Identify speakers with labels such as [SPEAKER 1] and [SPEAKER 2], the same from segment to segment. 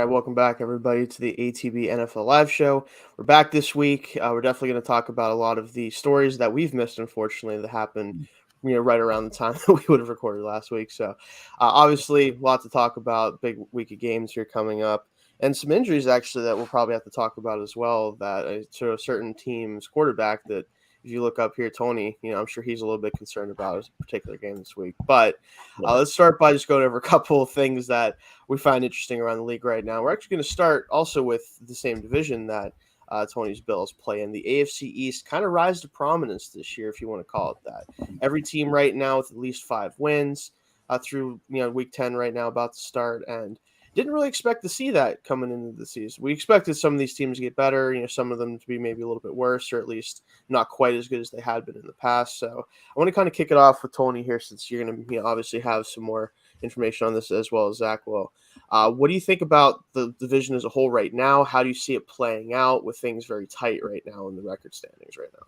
[SPEAKER 1] welcome back everybody to the ATB NFL Live Show. We're back this week. We're definitely going to talk about a lot of the stories that we've missed, unfortunately, that happened, right around the time that we would have recorded last week. So, obviously, a lot to talk about. Big week of games here coming up, and some injuries actually that we'll probably have to talk about as well. That to a certain team's quarterback that. If you look up here, Tony, I'm sure he's a little bit concerned about his particular game this week. But let's start by just going over a couple of things that we find interesting around the league right now. We're actually going to start also with the same division that Tony's Bills play in. The AFC East kind of rise to prominence this year, if you want to call it that. Every team right now with at least 5 wins through week 10 right now, about to start, and didn't really expect to see that coming into the season. We expected some of these teams to get better, some of them to be maybe a little bit worse, or at least not quite as good as they had been in the past. So I want to kind of kick it off with Tony here, since you're going to obviously have some more information on this as well as Zach will. What do you think about the division as a whole right now? How do you see it playing out with things very tight right now in the record standings right now?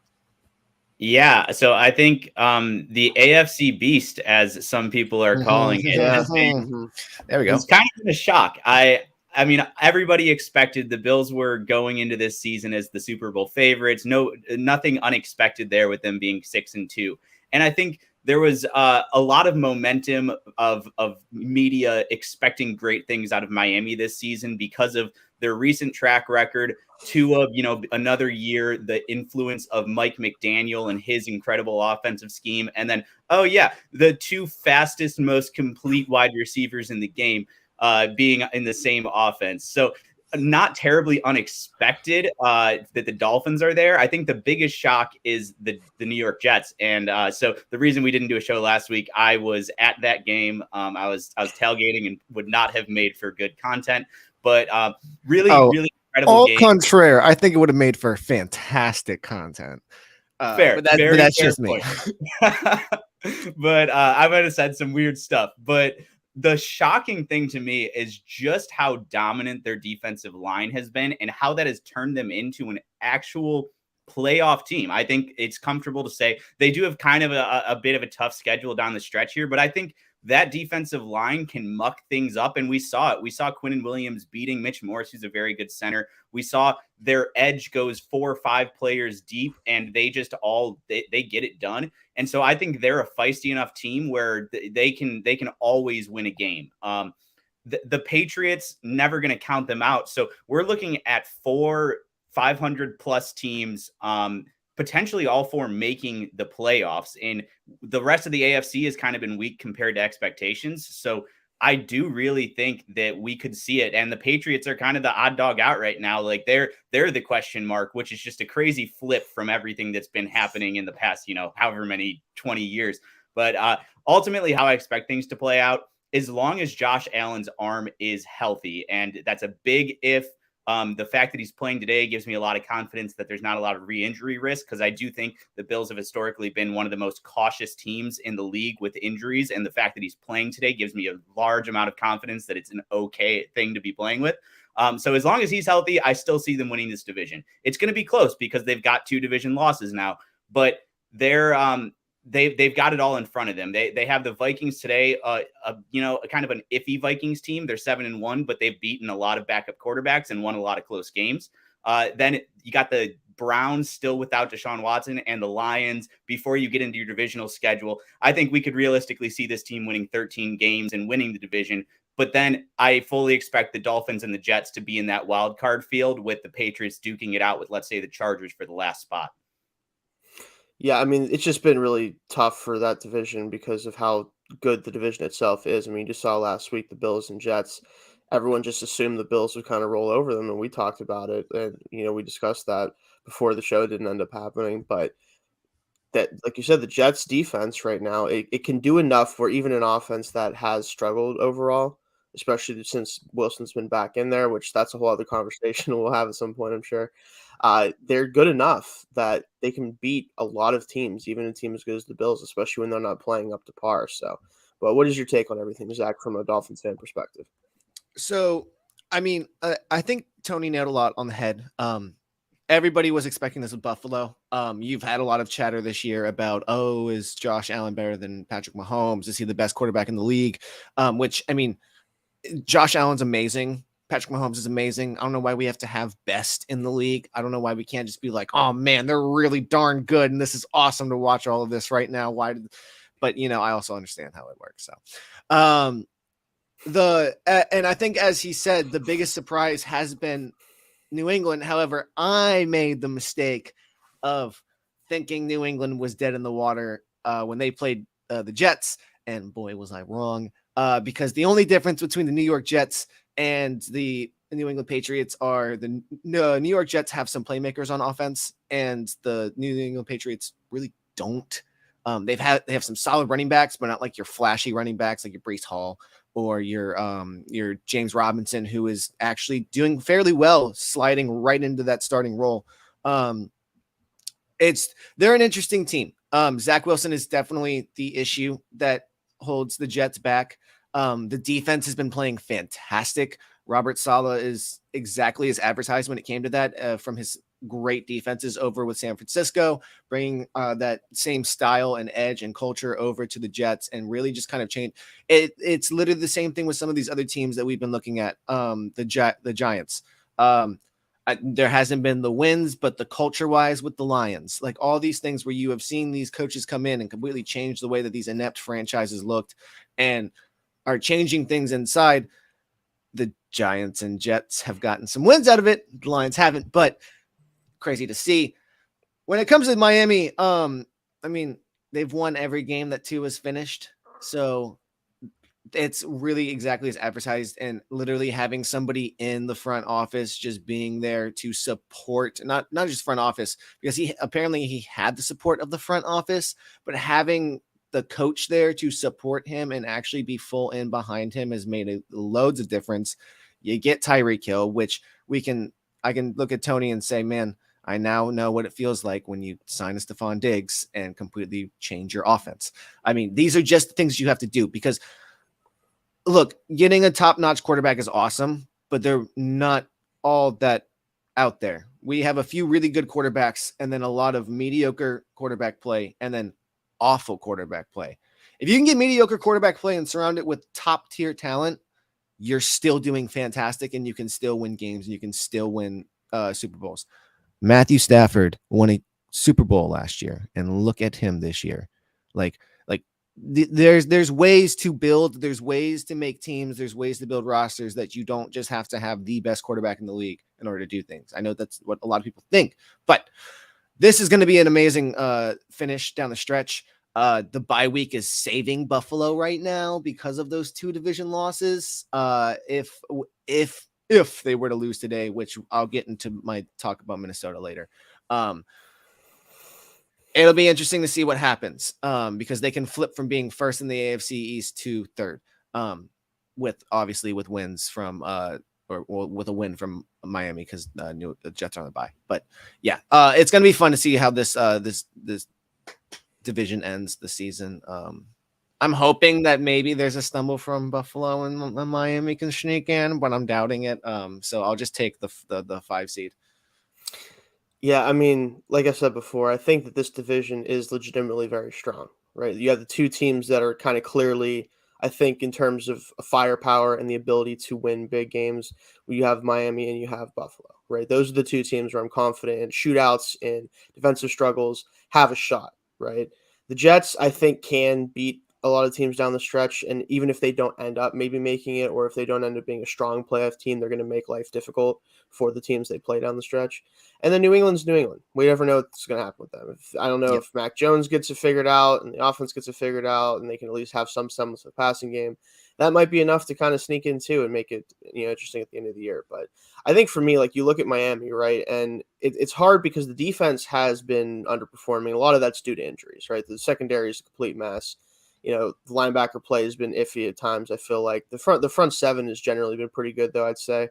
[SPEAKER 2] Yeah, so I think the AFC Beast, as some people are calling it,
[SPEAKER 3] there we go.
[SPEAKER 2] It's kind of a shock. I mean, everybody expected the Bills were going into this season as the Super Bowl favorites. Nothing unexpected there with them being 6-2, and I think there was a lot of momentum of media expecting great things out of Miami this season because of their recent track record. Another year, the influence of Mike McDaniel and his incredible offensive scheme. And then, the 2 fastest, most complete wide receivers in the game being in the same offense. So not terribly unexpected that the Dolphins are there. I think the biggest shock is the New York Jets. And so the reason we didn't do a show last week, I was at that game. I was tailgating and would not have made for good content. But really incredible game.
[SPEAKER 3] Contraire, I think it would have made for fantastic content.
[SPEAKER 2] Fair,
[SPEAKER 3] but that's just me.
[SPEAKER 2] But I might have said some weird stuff. But the shocking thing to me is just how dominant their defensive line has been and how that has turned them into an actual playoff team. I think it's comfortable to say they do have kind of a bit of a tough schedule down the stretch here, but I think that defensive line can muck things up, and we saw it. We saw Quinnen Williams beating Mitch Morse, who's a very good center. We saw their edge goes 4 or 5 players deep, and they just they get it done. And so I think they're a feisty enough team where they can always win a game. The Patriots, never going to count them out. So we're looking at 4 500-plus teams, potentially all 4 making the playoffs. And the rest of the AFC has kind of been weak compared to expectations. So I do really think that we could see it. And the Patriots are kind of the odd dog out right now. Like they're the question mark, which is just a crazy flip from everything that's been happening in the past, however many 20 years. But ultimately how I expect things to play out, as long as Josh Allen's arm is healthy, and that's a big if. The fact that he's playing today gives me a lot of confidence that there's not a lot of re-injury risk, because I do think the Bills have historically been one of the most cautious teams in the league with injuries. And the fact that he's playing today gives me a large amount of confidence that it's an okay thing to be playing with. So as long as he's healthy, I still see them winning this division. It's going to be close because they've got 2 division losses now, but they've got it all in front of them. They have the Vikings today, kind of an iffy Vikings team. They're 7-1, but they've beaten a lot of backup quarterbacks and won a lot of close games. Then you got the Browns still without Deshaun Watson, and the Lions before you get into your divisional schedule. I think we could realistically see this team winning 13 games and winning the division. But then I fully expect the Dolphins and the Jets to be in that wild card field with the Patriots duking it out with, let's say, the Chargers for the last spot.
[SPEAKER 1] Yeah, I mean, it's just been really tough for that division because of how good the division itself is. I mean, you just saw last week the Bills and Jets. Everyone just assumed the Bills would kind of roll over them, and we talked about it, and we discussed that before the show. It didn't end up happening, but that, like you said, the Jets defense right now, it can do enough for even an offense that has struggled overall, especially since Wilson's been back in there, which that's a whole other conversation we'll have at some point, I'm sure. They're good enough that they can beat a lot of teams, even a team as good as the Bills, especially when they're not playing up to par. So, but what is your take on everything, Zach, from a Dolphins fan perspective?
[SPEAKER 3] So, I mean, I think Tony nailed a lot on the head. Everybody was expecting this with Buffalo. You've had a lot of chatter this year about, is Josh Allen better than Patrick Mahomes? Is he the best quarterback in the league? Which, I mean, Josh Allen's amazing. Patrick Mahomes is amazing. I don't know why we have to have best in the league. I don't know why we can't just be like, oh man, they're really darn good, and this is awesome to watch all of this right now. But I also understand how it works. So, and I think, as he said, the biggest surprise has been New England. However, I made the mistake of thinking New England was dead in the water when they played the Jets, and boy, was I wrong. Because the only difference between the New York Jets and the New England Patriots are the New York Jets have some playmakers on offense, and the New England Patriots really don't. They have some solid running backs, but not like your flashy running backs like your Breece Hall or your James Robinson, who is actually doing fairly well, sliding right into that starting role. They're an interesting team. Zach Wilson is definitely the issue that holds the Jets back. The defense has been playing fantastic. Robert Saleh is exactly as advertised when it came to that from his great defenses over with San Francisco, bringing that same style and edge and culture over to the Jets and really just kind of change it. It's literally the same thing with some of these other teams that we've been looking at. The Giants. There hasn't been the wins, but the culture wise with the Lions, like all these things where you have seen these coaches come in and completely change the way that these inept franchises looked and are changing things inside. The Giants and Jets have gotten some wins out of it. The Lions haven't, but crazy to see. When it comes to Miami, they've won every game that Tua has finished. So it's really exactly as advertised, and literally having somebody in the front office just being there to support, not just front office, because he had the support of the front office, but having the coach there to support him and actually be full in behind him has made loads of difference. You get Tyreek Hill, which I can look at Tony and say, man, I now know what it feels like when you sign a Stephon Diggs and completely change your offense. I mean, these are just things you have to do because, look, getting a top-notch quarterback is awesome, but they're not all that out there. We have a few really good quarterbacks and then a lot of mediocre quarterback play and then awful quarterback play. If you can get mediocre quarterback play and surround it with top-tier talent, you're still doing fantastic and you can still win games and you can still win Super Bowls. Matthew Stafford won a Super Bowl last year, and look at him this year. There's ways to build, there's ways to make teams, there's ways to build rosters that you don't just have to have the best quarterback in the league in order to do things. I know that's what a lot of people think, but this is going to be an amazing finish down the stretch. The bye week is saving Buffalo right now because of those 2 division losses. If they were to lose today, which I'll get into my talk about Minnesota later. It'll be interesting to see what happens because they can flip from being first in the AFC East to third with wins from or with a win from Miami because the Jets are on the bye. But yeah, it's going to be fun to see how this division ends the season. I'm hoping that maybe there's a stumble from Buffalo and Miami can sneak in, but I'm doubting it. So I'll just take the 5 seed.
[SPEAKER 1] Yeah, I mean, like I said before, I think that this division is legitimately very strong, right? You have the 2 teams that are kind of clearly, I think, in terms of firepower and the ability to win big games. You have Miami and you have Buffalo, right? Those are the 2 teams where I'm confident in shootouts and defensive struggles have a shot, right? The Jets, I think, can beat a lot of teams down the stretch, and even if they don't end up maybe making it, or if they don't end up being a strong playoff team, they're going to make life difficult for the teams they play down the stretch. And then New England's New England. We never know what's going to happen with them. I don't know if Mac Jones gets it figured out and the offense gets it figured out and they can at least have some semblance of a passing game. That might be enough to kind of sneak in too and make it interesting at the end of the year. But I think for me, like you look at Miami, right, and it's hard because the defense has been underperforming. A lot of that's due to injuries, right? The secondary is a complete mess. The linebacker play has been iffy at times. I feel like the front 7 has generally been pretty good, though, I'd say.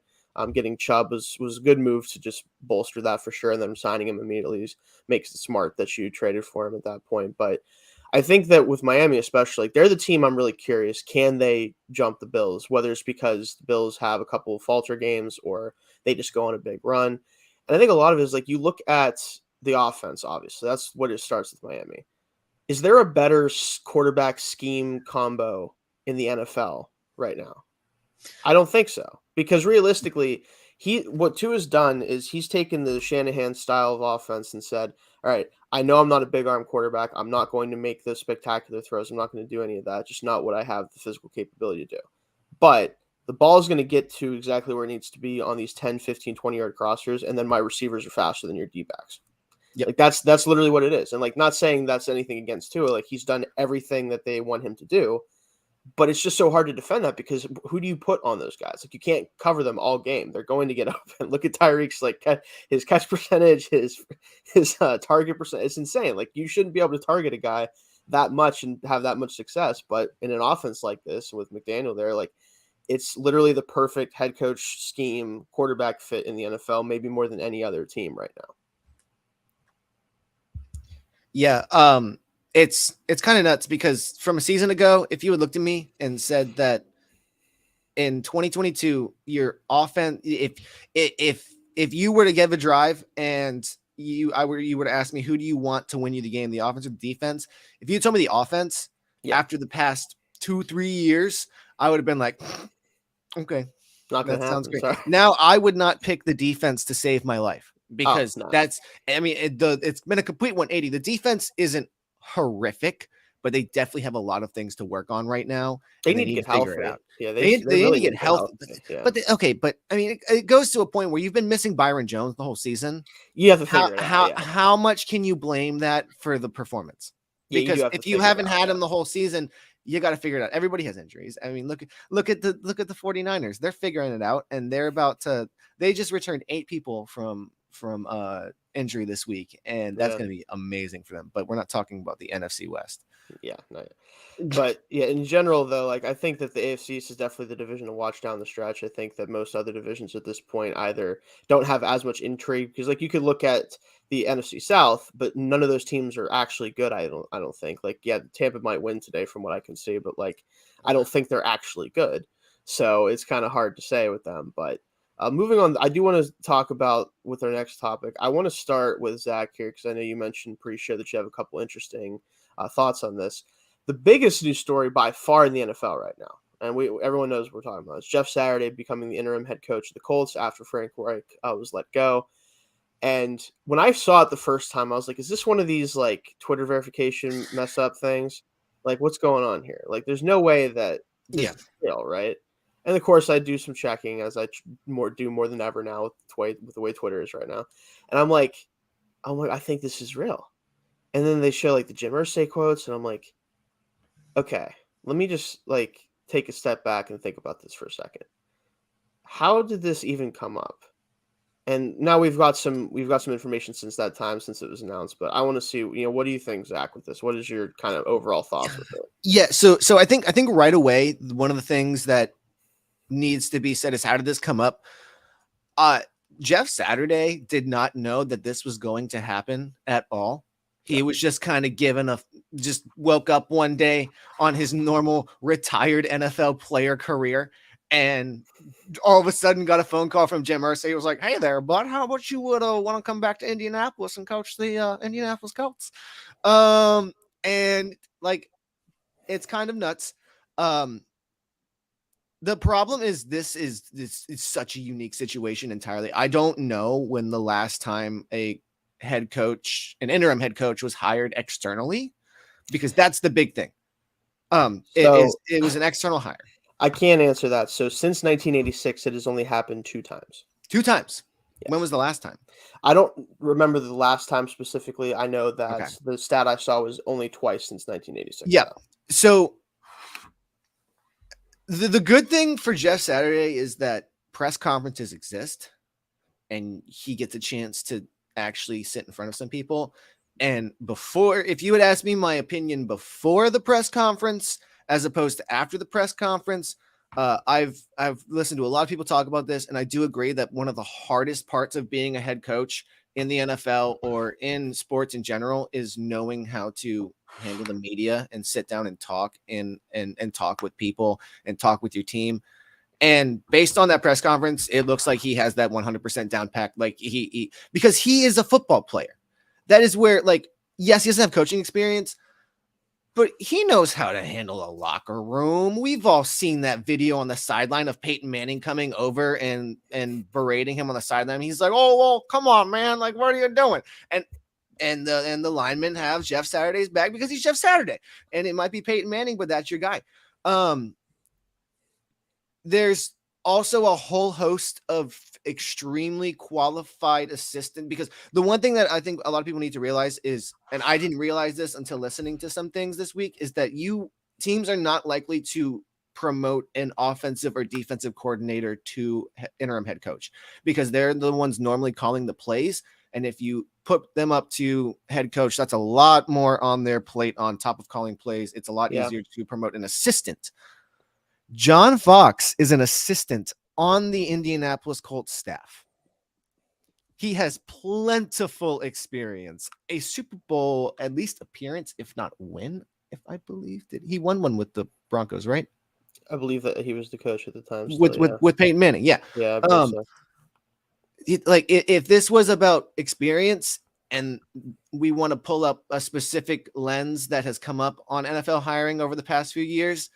[SPEAKER 1] Getting Chubb was a good move to just bolster that for sure, and then signing him immediately makes it smart that you traded for him at that point. But I think that with Miami especially, like, they're the team I'm really curious. Can they jump the Bills, whether it's because the Bills have a couple of falter games or they just go on a big run? And I think a lot of it is like you look at the offense, obviously. That's what it starts with Miami. Is there a better quarterback scheme combo in the NFL right now? I don't think so, because realistically, what Tua's done is he's taken the Shanahan style of offense and said, "All right, I know I'm not a big arm quarterback. I'm not going to make those spectacular throws. I'm not going to do any of that. Just not what I have the physical capability to do." But the ball is going to get to exactly where it needs to be on these 10, 15, 20-yard crossers, and then my receivers are faster than your D-backs.
[SPEAKER 3] Yep.
[SPEAKER 1] Like that's literally what it is. And like, not saying that's anything against Tua. Like, he's done everything that they want him to do. But it's just so hard to defend that, because who do you put on those guys? Like, you can't cover them all game. They're going to get up. And look at Tyreek's, like, his catch percentage, his target percent. It's insane. Like, you shouldn't be able to target a guy that much and have that much success. But in an offense like this with McDaniel there, like, it's literally the perfect head coach scheme, quarterback fit in the NFL, maybe more than any other team right now.
[SPEAKER 3] Yeah. It's kind of nuts, because from a season ago, if you had looked at me and said that in 2022, your offense, if you were to give a drive and you were to ask me, who do you want to win you the game, the offense or the defense? If you told me the offense after the past 2-3 years, I would have been like, okay,
[SPEAKER 1] not gonna happen.
[SPEAKER 3] Sounds great.
[SPEAKER 1] Sorry.
[SPEAKER 3] Now I would not pick the defense to save my life, because
[SPEAKER 1] no.
[SPEAKER 3] it's been a complete 180. The defense isn't horrific, but they definitely have a lot of things to work on right now.
[SPEAKER 1] They need to get
[SPEAKER 3] figure
[SPEAKER 1] healthy.
[SPEAKER 3] it out.
[SPEAKER 1] Yeah,
[SPEAKER 3] they
[SPEAKER 1] really
[SPEAKER 3] need to get healthy. But I mean, it goes to a point where you've been missing Byron Jones the whole season.
[SPEAKER 1] You have to figure it out.
[SPEAKER 3] How much can you blame that for the performance? Because if you haven't had him the whole season, you got to figure it out. Everybody has injuries. I mean, look at the 49ers. They're figuring it out, and they just returned 8 people from injury this week, and that's going to be amazing for them. But we're not talking about the NFC West.
[SPEAKER 1] Yeah, not yet. But yeah, in general though, like, I think that the AFC East is definitely the division to watch down the stretch. I think that most other divisions at this point either don't have as much intrigue, because like, you could look at the NFC South, but none of those teams are actually good. I don't think. Like, yeah, Tampa might win today from what I can see, but like, I don't think they're actually good. So it's kind of hard to say with them. But moving on, I do want to talk about with our next topic. I want to start with Zach here, because I know you mentioned pre-show that you have a couple interesting thoughts on this. The biggest news story by far in the NFL right now, and everyone knows what we're talking about, is Jeff Saturday becoming the interim head coach of the Colts after Frank Reich was let go. And when I saw it the first time, I was like, is this one of these like Twitter verification mess up things? Like, what's going on here? Like, there's no way that this is real, right? And of course, I do some checking, as I do more than ever now with the way Twitter is right now. And I'm like, I think this is real. And then they show like the Jim Irsay quotes, and I'm like, okay, let me just like take a step back and think about this for a second. How did this even come up? And now we've got some information since that time, since it was announced. But I want to see, what do you think, Zach, with this? What is your kind of overall thoughts with it?
[SPEAKER 3] Yeah, so I think right away, one of the things that needs to be said is, how did this come up? Jeff Saturday did not know that this was going to happen at all. He was just kind of just woke up one day on his normal retired NFL player career, and all of a sudden got a phone call from Jim Irsay. He was like, "Hey there, bud, how about you would want to come back to Indianapolis and coach the Indianapolis Colts?" And like, it's kind of nuts. The problem is this is such a unique situation entirely. I don't know when the last time an interim head coach was hired externally, because that's the big thing. It was an external hire.
[SPEAKER 1] I can't answer that. So since 1986, it has only happened 2 times.
[SPEAKER 3] 2 times.
[SPEAKER 1] Yes.
[SPEAKER 3] When was the last time?
[SPEAKER 1] I don't remember the last time specifically. I know that the stat I saw was only twice since 1986.
[SPEAKER 3] Yeah. So the good thing for Jeff Saturday is that press conferences exist, and he gets a chance to actually sit in front of some people. And if you had asked me my opinion before the press conference as opposed to after the press conference, I've listened to a lot of people talk about this, and I do agree that one of the hardest parts of being a head coach in the NFL or in sports in general is knowing how to handle the media and sit down and talk and talk with people and talk with your team. And based on that press conference, it looks like he has that 100% down pat. Like because he is a football player. That is where, like, yes, he doesn't have coaching experience, but he knows how to handle a locker room. We've all seen that video on the sideline of Peyton Manning coming over and berating him on the sideline. He's like, "Oh, well, come on, man. Like, what are you doing?" And the linemen have Jeff Saturday's back because he's Jeff Saturday. And it might be Peyton Manning, but that's your guy. There's also a whole host of extremely qualified assistant, because the one thing that I think a lot of people need to realize is, and I didn't realize this until listening to some things this week, is that teams are not likely to promote an offensive or defensive coordinator to interim head coach, because they're the ones normally calling the plays. And if you put them up to head coach, that's a lot more on their plate on top of calling plays. It's a lot easier to promote an assistant. John Fox is an assistant on the Indianapolis Colts staff. He has plentiful experience, a Super Bowl at least appearance, if not win, if I believe that he won one with the Broncos, right?
[SPEAKER 1] I believe that he was the coach at the time.
[SPEAKER 3] Still, with Peyton Manning, yeah.
[SPEAKER 1] Yeah, I believe so.
[SPEAKER 3] If this was about experience and we want to pull up a specific lens that has come up on NFL hiring over the past few years,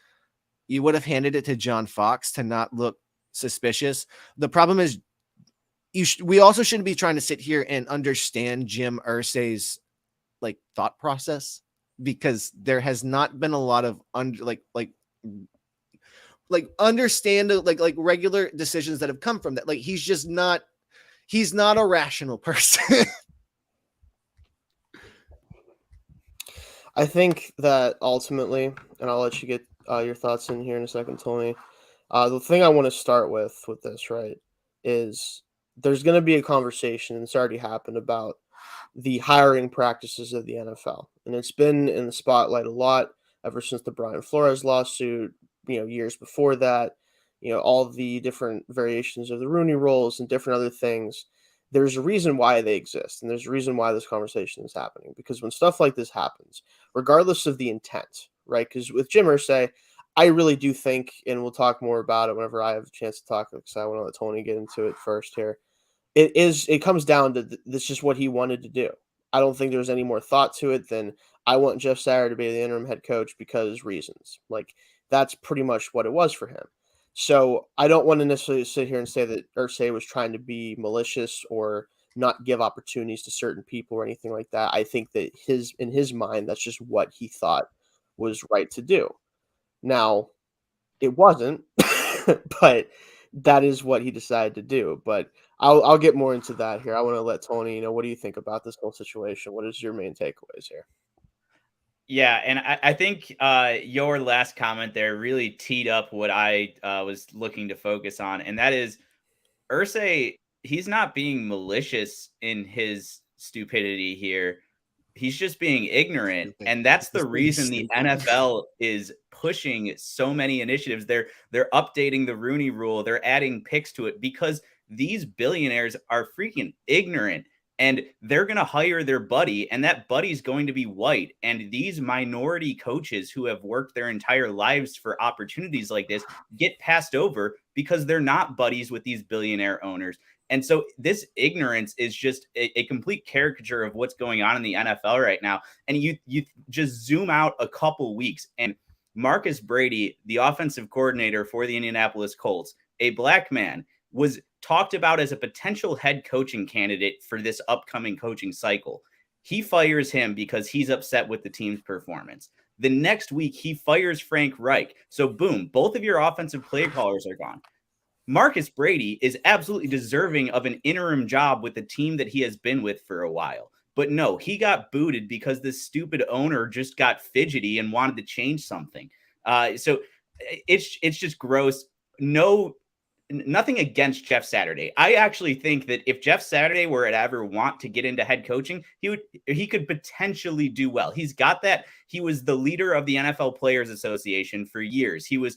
[SPEAKER 3] you would have handed it to John Fox to not look suspicious. The problem is we also shouldn't be trying to sit here and understand Jim Irsay's thought process, because there has not been a lot of understand regular decisions that have come from that. He's not a rational person.
[SPEAKER 1] I think that ultimately, and I'll let you get your thoughts in here in a second, Tony. The thing I want to start with this, right, is there's going to be a conversation, and it's already happened, about the hiring practices of the NFL. And it's been in the spotlight a lot ever since the Brian Flores lawsuit, years before that, all the different variations of the Rooney Rules and different other things. There's a reason why they exist, and there's a reason why this conversation is happening. Because when stuff like this happens, regardless of the intent, right? Because with Jim Irsay, I really do think, and we'll talk more about it whenever I have a chance to talk, because I want to let Tony get into it first here. It comes down to this is what he wanted to do. I don't think there's any more thought to it than I want Jeff Saturday to be the interim head coach because reasons. That's pretty much what it was for him. So I don't want to necessarily sit here and say that Irsay was trying to be malicious or not give opportunities to certain people or anything like that. I think that in his mind, that's just what he thought was right to do. Now, it wasn't, but that is what he decided to do. But I'll get more into that here. I want to let Tony, what do you think about this whole situation? What is your main takeaways here?
[SPEAKER 2] Yeah, and I think your last comment there really teed up what I was looking to focus on, and that is Irsay, he's not being malicious in his stupidity here. He's just being ignorant. And that's the reason the NFL is pushing so many initiatives. They're updating the Rooney Rule. They're adding picks to it because these billionaires are freaking ignorant. And they're going to hire their buddy, and that buddy's going to be white. And these minority coaches who have worked their entire lives for opportunities like this get passed over because they're not buddies with these billionaire owners. And so this ignorance is just a complete caricature of what's going on in the NFL right now. And you just zoom out a couple weeks, and Marcus Brady, the offensive coordinator for the Indianapolis Colts, a black man, was talked about as a potential head coaching candidate for this upcoming coaching cycle. He fires him because he's upset with the team's performance. The next week, he fires Frank Reich. So boom, both of your offensive play callers are gone. Marcus Brady is absolutely deserving of an interim job with the team that he has been with for a while. But no, he got booted because this stupid owner just got fidgety and wanted to change something. So it's just gross. Nothing against Jeff Saturday. I actually think that if Jeff Saturday were to ever want to get into head coaching, he could potentially do well. He's got that. He was the leader of the NFL Players Association for years. He was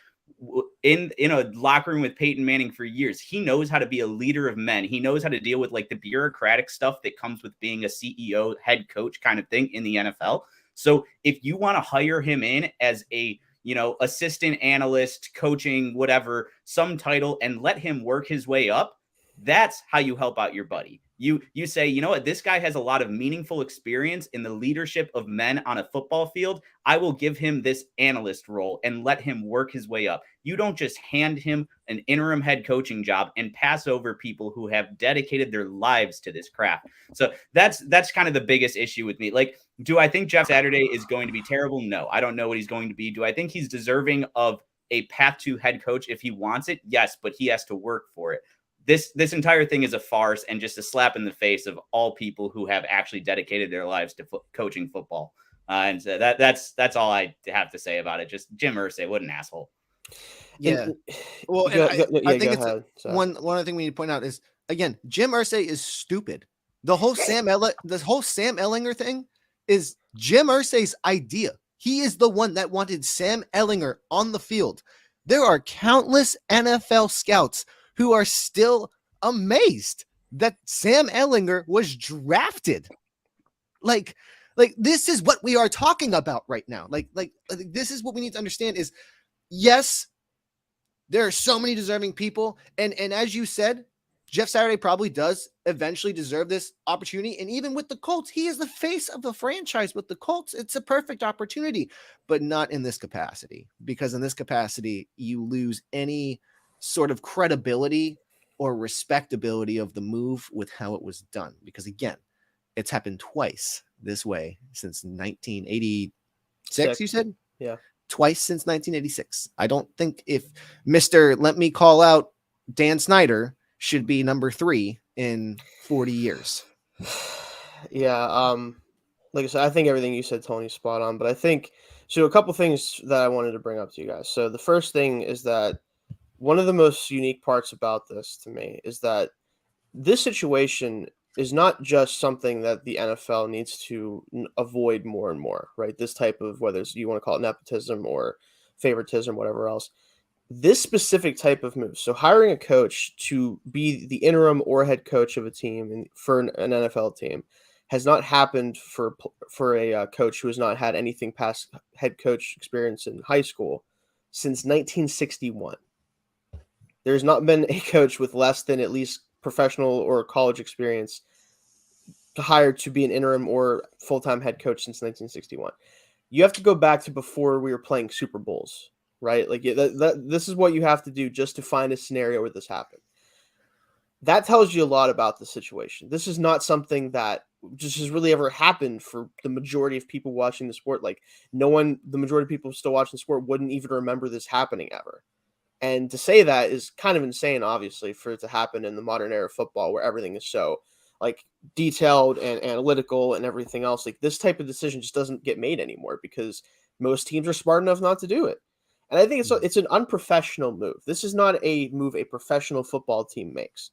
[SPEAKER 2] in a locker room with Peyton Manning for years. He knows how to be a leader of men. He knows how to deal with the bureaucratic stuff that comes with being a CEO, head coach kind of thing in the NFL. So if you want to hire him in as a assistant analyst, coaching, whatever, some title, and let him work his way up, that's how you help out your buddy. You say, you know what, this guy has a lot of meaningful experience in the leadership of men on a football field. I will give him this analyst role and let him work his way up. You don't just hand him an interim head coaching job and pass over people who have dedicated their lives to this craft. So that's kind of the biggest issue with me. Like, do I think Jeff Saturday is going to be terrible? No, I don't know what he's going to be. Do I think he's deserving of a path to head coach if he wants it? Yes, but he has to work for it. This entire thing is a farce and just a slap in the face of all people who have actually dedicated their lives to coaching football. And so that's all I have to say about it. Just Jim Irsay, what an asshole.
[SPEAKER 3] Yeah. Well, I think it's one other thing we need to point out is, again, Jim Irsay is stupid. The whole Sam Ehlinger thing is Jim Irsay's idea. He is the one that wanted Sam Ehlinger on the field. There are countless NFL scouts who are still amazed that Sam Ehlinger was drafted. Like this is what we are talking about right now. Like this is what we need to understand is, yes, there are so many deserving people. And as you said, Jeff Saturday probably does eventually deserve this opportunity. And even with the Colts, he is the face of the franchise with the Colts. It's a perfect opportunity, but not in this capacity, because in this capacity, you lose any sort of credibility or respectability of the move with how it was done. Because again, it's happened twice this way since 1986, you said?
[SPEAKER 1] Yeah.
[SPEAKER 3] Twice since 1986. I don't think if Mr. Let me call out Dan Snyder should be number 3 in 40 years.
[SPEAKER 1] Yeah. Like I said, I think everything you said, Tony's spot on, but I think, so a couple things that I wanted to bring up to you guys. So the first thing is that one of the most unique parts about this to me is that this situation is not just something that the NFL needs to avoid more and more, right? This type of, whether it's, you want to call it nepotism or favoritism, whatever else, this specific type of move. So hiring a coach to be the interim or head coach of a team and for an NFL team has not happened for a coach who has not had anything past head coach experience in high school since 1961. There's not been a coach with less than at least professional or college experience hired to be an interim or full-time head coach since 1961. You have to go back to before we were playing Super Bowls, right? Like this is what you have to do just to find a scenario where this happened. That tells you a lot about the situation. This is not something that just has really ever happened for the majority of people watching the sport. Like the majority of people still watching the sport wouldn't even remember this happening ever. And to say that is kind of insane, obviously, for it to happen in the modern era of football where everything is so like detailed and analytical and everything else. Like this type of decision just doesn't get made anymore because most teams are smart enough not to do it. And I think it's an unprofessional move. This is not a move a professional football team makes.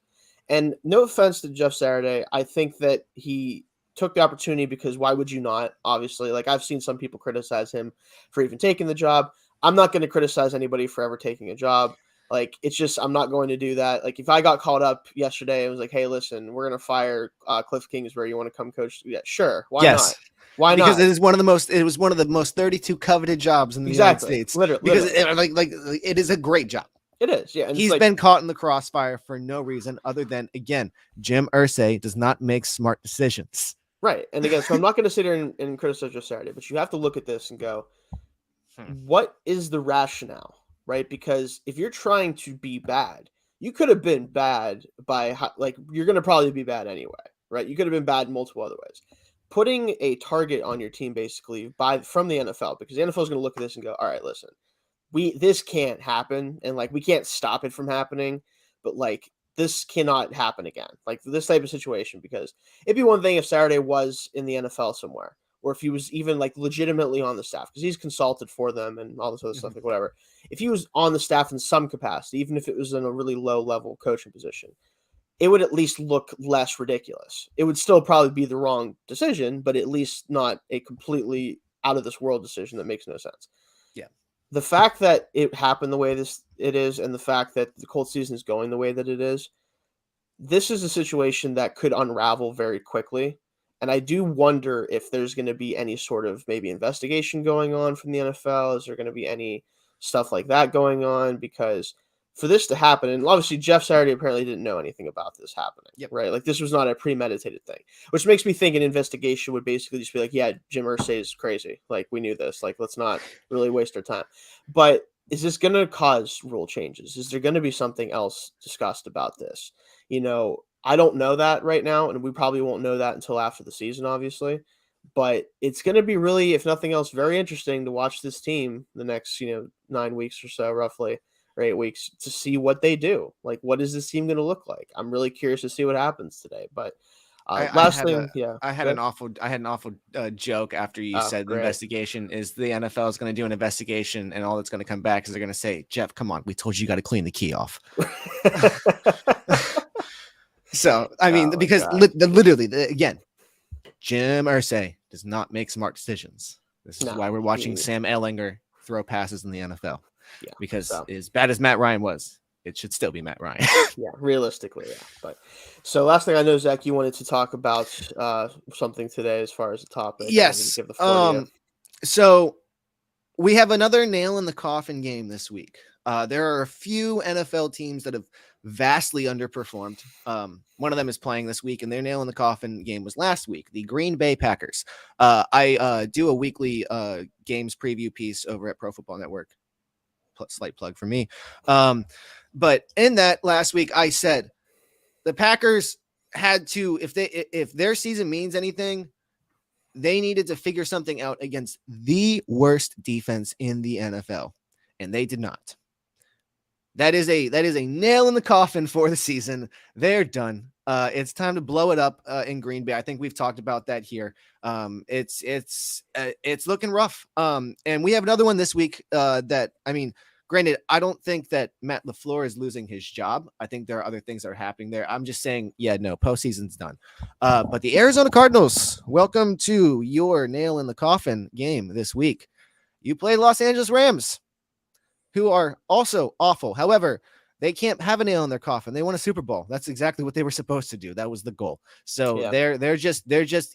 [SPEAKER 1] And no offense to Jeff Saturday, I think that he took the opportunity because why would you not? Obviously, like I've seen some people criticize him for even taking the job. I'm not going to criticize anybody for ever taking a job. Like, it's just, I'm not going to do that. Like, if I got called up yesterday and was like, hey, listen, we're going to fire Cliff Kingsbury. You want to come coach? Yeah, sure. Why not? Why
[SPEAKER 3] because
[SPEAKER 1] not?
[SPEAKER 3] It was one of the most 32 coveted jobs in the United States. Literally. Because it is a great job.
[SPEAKER 1] It is. Yeah. And
[SPEAKER 3] he's been caught in the crossfire for no reason other than, again, Jim Irsay does not make smart decisions.
[SPEAKER 1] Right. And again, so I'm not going to sit here and criticize Jeff Saturday, but you have to look at this and go, what is the rationale, right? Because if you're trying to be bad, you could have been bad by, like, you're going to probably be bad anyway, right? You could have been bad in multiple other ways. Putting a target on your team basically from the NFL, because the NFL is going to look at this and go, all right, listen, this can't happen. And like, we can't stop it from happening, but like, this cannot happen again. Like this type of situation, because it'd be one thing if Saturday was in the NFL somewhere, or if he was even like legitimately on the staff, because he's consulted for them and all this other stuff, like whatever. If he was on the staff in some capacity, even if it was in a really low level coaching position, it would at least look less ridiculous. It would still probably be the wrong decision, but at least not a completely out of this world decision that makes no sense.
[SPEAKER 3] Yeah.
[SPEAKER 1] The fact that it happened the way it is, and the fact that the Colts season is going the way that it is, this is a situation that could unravel very quickly. And I do wonder if there's going to be any sort of maybe investigation going on from the NFL. Is there going to be any stuff like that going on? Because for this to happen, and obviously Jeff Saturday apparently didn't know anything about this happening,
[SPEAKER 3] Yep.
[SPEAKER 1] right? Like this was not a premeditated thing, which makes me think an investigation would basically just be like, yeah, Jim Irsay is crazy. Like we knew this. Like let's not really waste our time. But is this going to cause rule changes? Is there going to be something else discussed about this? I don't know that right now, and we probably won't know that until after the season, obviously. But it's going to be really, if nothing else, very interesting to watch this team the next, 9 weeks or so, roughly, or 8 weeks, to see what they do. Like, what is this team going to look like? I'm really curious to see what happens today. But last thing, yeah,
[SPEAKER 3] I had an awful joke after you said the
[SPEAKER 1] great.
[SPEAKER 3] investigation is the NFL is going to do an investigation, and all that's going to come back is they're going to say, Jeff, come on, we told you got to clean the key off. So, I mean, because literally, again, Jim Irsay does not make smart decisions. This is why we're watching Sam Ehlinger throw passes in the NFL. Yeah, because as bad as Matt Ryan was, it should still be Matt Ryan.
[SPEAKER 1] Yeah, realistically, yeah. But so last thing I know, Zach, you wanted to talk about something today as far as the topic.
[SPEAKER 3] Yes.
[SPEAKER 1] Give the floor to you.
[SPEAKER 3] So we have another nail in the coffin game this week. There are a few NFL teams that have vastly underperformed. One of them is playing this week, and their nail in the coffin game was last week, the Green Bay Packers. I do a weekly games preview piece over at Pro Football Network. Slight plug for me. But in that last week, I said the Packers had to, if their season means anything, they needed to figure something out against the worst defense in the NFL, and they did not. That is a nail in the coffin for the season. They're done. It's time to blow it up in Green Bay. I think we've talked about that here. It's looking rough. And we have another one this week granted, I don't think that Matt LaFleur is losing his job. I think there are other things that are happening there. I'm just saying, postseason's done. But the Arizona Cardinals, welcome to your nail in the coffin game this week. You play Los Angeles Rams, who are also awful. However, they can't have a nail in their coffin. They won a Super Bowl. That's exactly what they were supposed to do. That was the goal. So they're just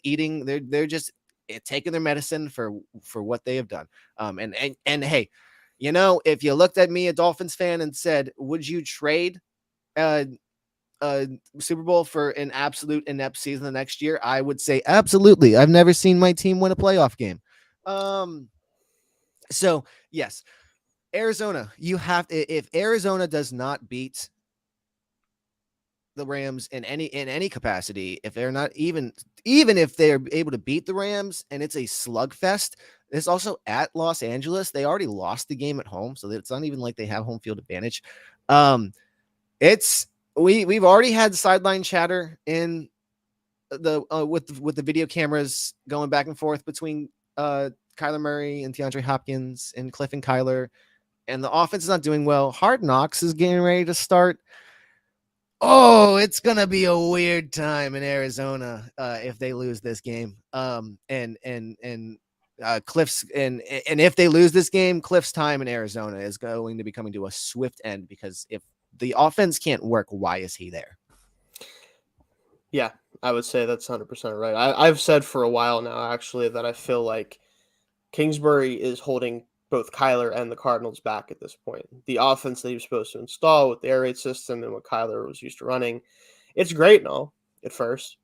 [SPEAKER 3] taking their medicine for what they have done. And hey, if you looked at me, a Dolphins fan, and said, would you trade a Super Bowl for an absolute inept season the next year? I would say absolutely. I've never seen my team win a playoff game. So yes, Arizona, if Arizona does not beat the Rams in any capacity, if they're not even if they're able to beat the Rams and it's a slugfest, it's also at Los Angeles. They already lost the game at home, so it's not even like they have home field advantage. We've already had sideline chatter in the with the video cameras going back and forth between Kyler Murray and DeAndre Hopkins and Cliff and Kyler, and the offense is not doing well. Hard Knocks is getting ready to start. Oh, it's going to be a weird time in Arizona if they lose this game. Cliff's and if they lose this game, Cliff's time in Arizona is going to be coming to a swift end, because if the offense can't work, why is he there?
[SPEAKER 1] Yeah, I would say that's 100% right. I've said for a while now, actually, that I feel like Kingsbury is holding both Kyler and the Cardinals back at this point. The offense that he was supposed to install with the air raid system and what Kyler was used to running, it's great and all at first,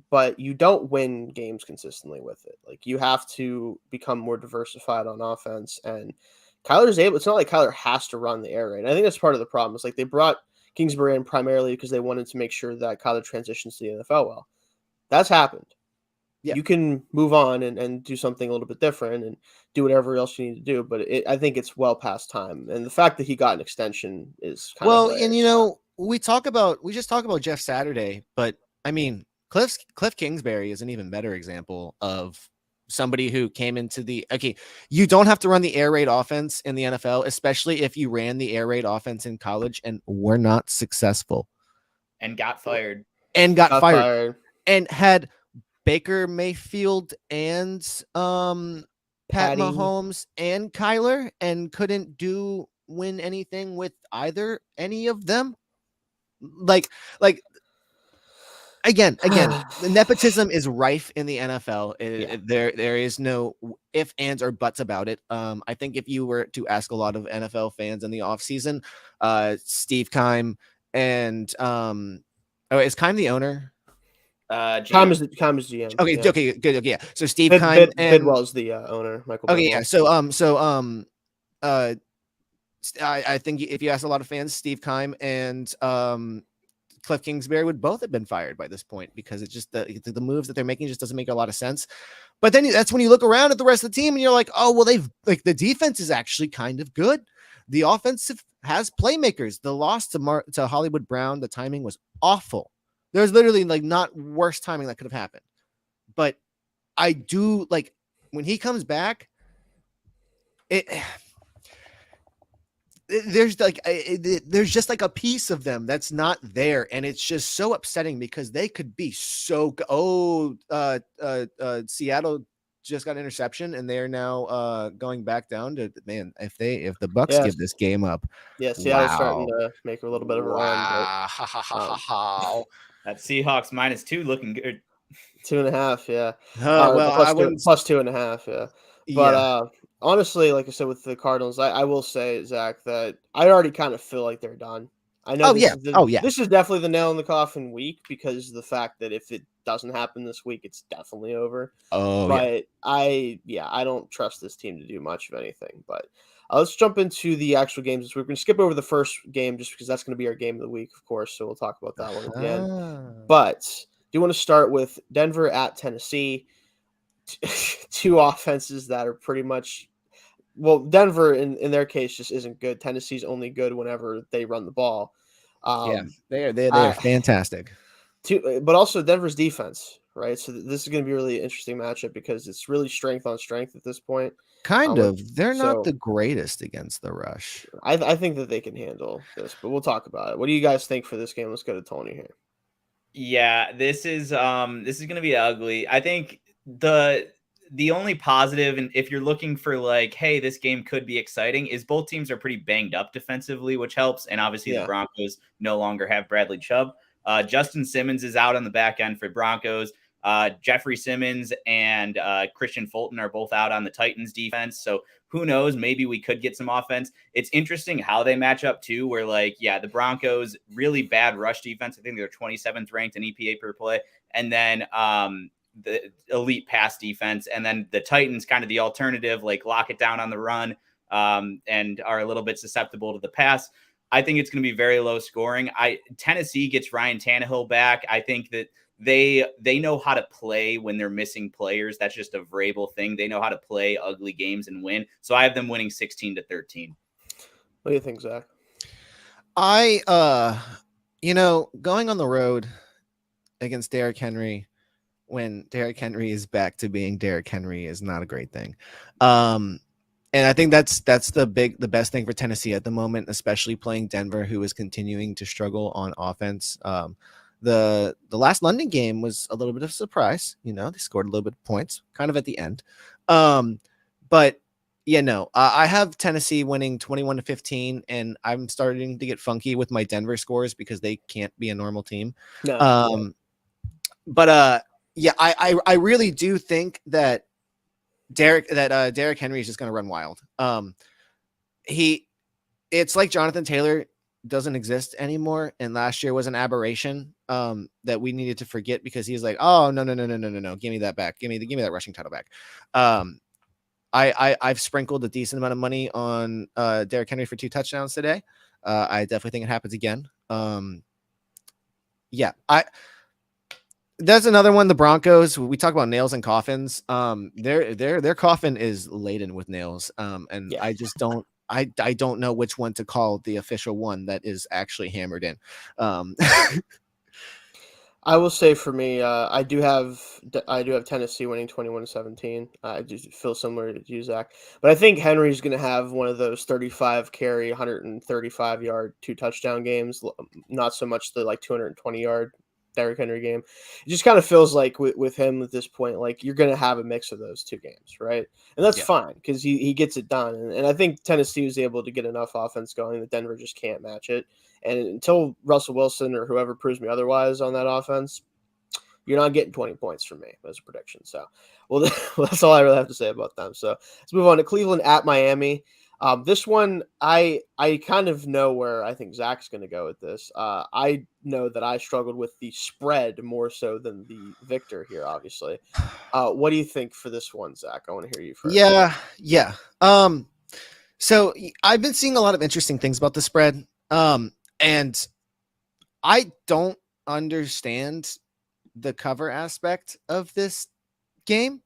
[SPEAKER 1] but you don't win games consistently with it. Like, you have to become more diversified on offense, and Kyler's able. It's not like Kyler has to run the air raid. I think that's part of the problem. It's like they brought Kingsbury in primarily because they wanted to make sure that Kyler transitions to the NFL well. That's happened. Yeah. You can move on and do something a little bit different and do whatever else you need to do. But I think it's well past time. And the fact that he got an extension is kind of rare.
[SPEAKER 3] And, we just talk about Jeff Saturday, but I mean, Cliff Kingsbury is an even better example of somebody who came into you don't have to run the air raid offense in the NFL, especially if you ran the air raid offense in college and were not successful.
[SPEAKER 2] And got fired.
[SPEAKER 3] And had Baker Mayfield and Pat Mahomes and Kyler, and couldn't win anything with any of them. Like again, the nepotism is rife in the NFL.
[SPEAKER 2] Yeah.
[SPEAKER 3] There is no if, ands, or buts about it. I think if you were to ask a lot of NFL fans in the offseason, Steve Keim and is Keim the owner?
[SPEAKER 1] Tom
[SPEAKER 2] GM.
[SPEAKER 1] is GM.
[SPEAKER 3] Okay,
[SPEAKER 1] Yeah.
[SPEAKER 3] okay, good, okay, yeah. So Steve Keim and
[SPEAKER 1] Bidwell's the owner. Michael
[SPEAKER 3] okay,
[SPEAKER 1] Bidwell.
[SPEAKER 3] yeah. Uh, I think if you ask a lot of fans, Steve Keim and Cliff Kingsbury would both have been fired by this point because it's just the moves that they're making just doesn't make a lot of sense. But then that's when you look around at the rest of the team and you're like, oh, well, they've like the defense is actually kind of good. The offensive has playmakers. The loss to Hollywood Brown, the timing was awful. There's literally like not worse timing that could have happened. But I do like when he comes back, there's just like a piece of them that's not there, and it's just so upsetting because they could be so Seattle just got an interception and they're now going back down to man if the Bucks give this game up.
[SPEAKER 1] Yeah, Seattle's starting to make a little bit of a run.
[SPEAKER 3] Wow.
[SPEAKER 2] That Seahawks -2 looking good.
[SPEAKER 1] 2.5, yeah.
[SPEAKER 3] Well, I wouldn't
[SPEAKER 1] plus 2.5, yeah. But honestly, like I said with the Cardinals, I will say, Zach, that I already kind of feel like they're done. I know this is definitely the nail in the coffin week because of the fact that if it doesn't happen this week, it's definitely over. But I don't trust this team to do much of anything. But let's jump into the actual games. We're going to skip over the first game just because that's going to be our game of the week, of course. So we'll talk about that one at the end. But do you want to start with Denver at Tennessee? Two offenses that are pretty much Denver in their case just isn't good. Tennessee's only good whenever they run the ball.
[SPEAKER 3] They're fantastic.
[SPEAKER 1] But also Denver's defense, right? So this is going to be a really interesting matchup because it's really strength on strength at this point.
[SPEAKER 3] They're not the greatest against the rush.
[SPEAKER 1] I think that they can handle this, but we'll talk about it. What do you guys think for this game? Let's go to Tony here.
[SPEAKER 2] Yeah, this is going to be ugly. I think the only positive, and if you're looking for like, hey, this game could be exciting, is both teams are pretty banged up defensively, which helps. And obviously the Broncos no longer have Bradley Chubb. Justin Simmons is out on the back end for Broncos. Jeffrey Simmons and Christian Fulton are both out on the Titans defense. So who knows? Maybe we could get some offense. It's interesting how they match up too, where like, the Broncos really bad rush defense. I think they're 27th ranked in EPA per play. And then the elite pass defense. And then the Titans kind of the alternative, like lock it down on the run and are a little bit susceptible to the pass. I think it's going to be very low scoring. Tennessee gets Ryan Tannehill back. I think that they know how to play when they're missing players. That's just a Vrabel thing. They know how to play ugly games and win. So I have them winning 16-13.
[SPEAKER 1] What do you think, Zach?
[SPEAKER 3] Going on the road against Derrick Henry when Derrick Henry is back to being Derrick Henry is not a great thing. And I think that's the best thing for Tennessee at the moment, especially playing Denver, who is continuing to struggle on offense. The last London game was a little bit of a surprise. They scored a little bit of points kind of at the end. But I have Tennessee winning 21-15, and I'm starting to get funky with my Denver scores because they can't be a normal team. But I really do think that Derrick Henry is just going to run wild. It's like Jonathan Taylor doesn't exist anymore, and last year was an aberration that we needed to forget because he's like, oh no, give me that back, give me that rushing title back. I've sprinkled a decent amount of money on Derrick Henry for 2 touchdowns today. I definitely think it happens again. That's another one. The Broncos, we talk about nails and coffins. Their coffin is laden with nails. I just don't, I don't know which one to call the official one that is actually hammered in.
[SPEAKER 1] I will say for me, I do have Tennessee winning 21-17. I just feel similar to you, Zach. But I think Henry's going to have one of those 35 carry, 135 yard, 2 touchdown games. Not so much the 220 yard Derrick Henry game. It just kind of feels like with him at this point, like you're going to have a mix of those 2 games, right? And that's fine because he gets it done. And I think Tennessee was able to get enough offense going that Denver just can't match it. And until Russell Wilson or whoever proves me otherwise on that offense, you're not getting 20 points from me as a prediction. So, well, that's all I really have to say about them. So let's move on to Cleveland at Miami. This one, I kind of know where I think Zach's going to go with this. I know that I struggled with the spread more so than the victor here, obviously. What do you think for this one, Zach? I want to hear you first.
[SPEAKER 3] Yeah. So I've been seeing a lot of interesting things about the spread. And I don't understand the cover aspect of this game.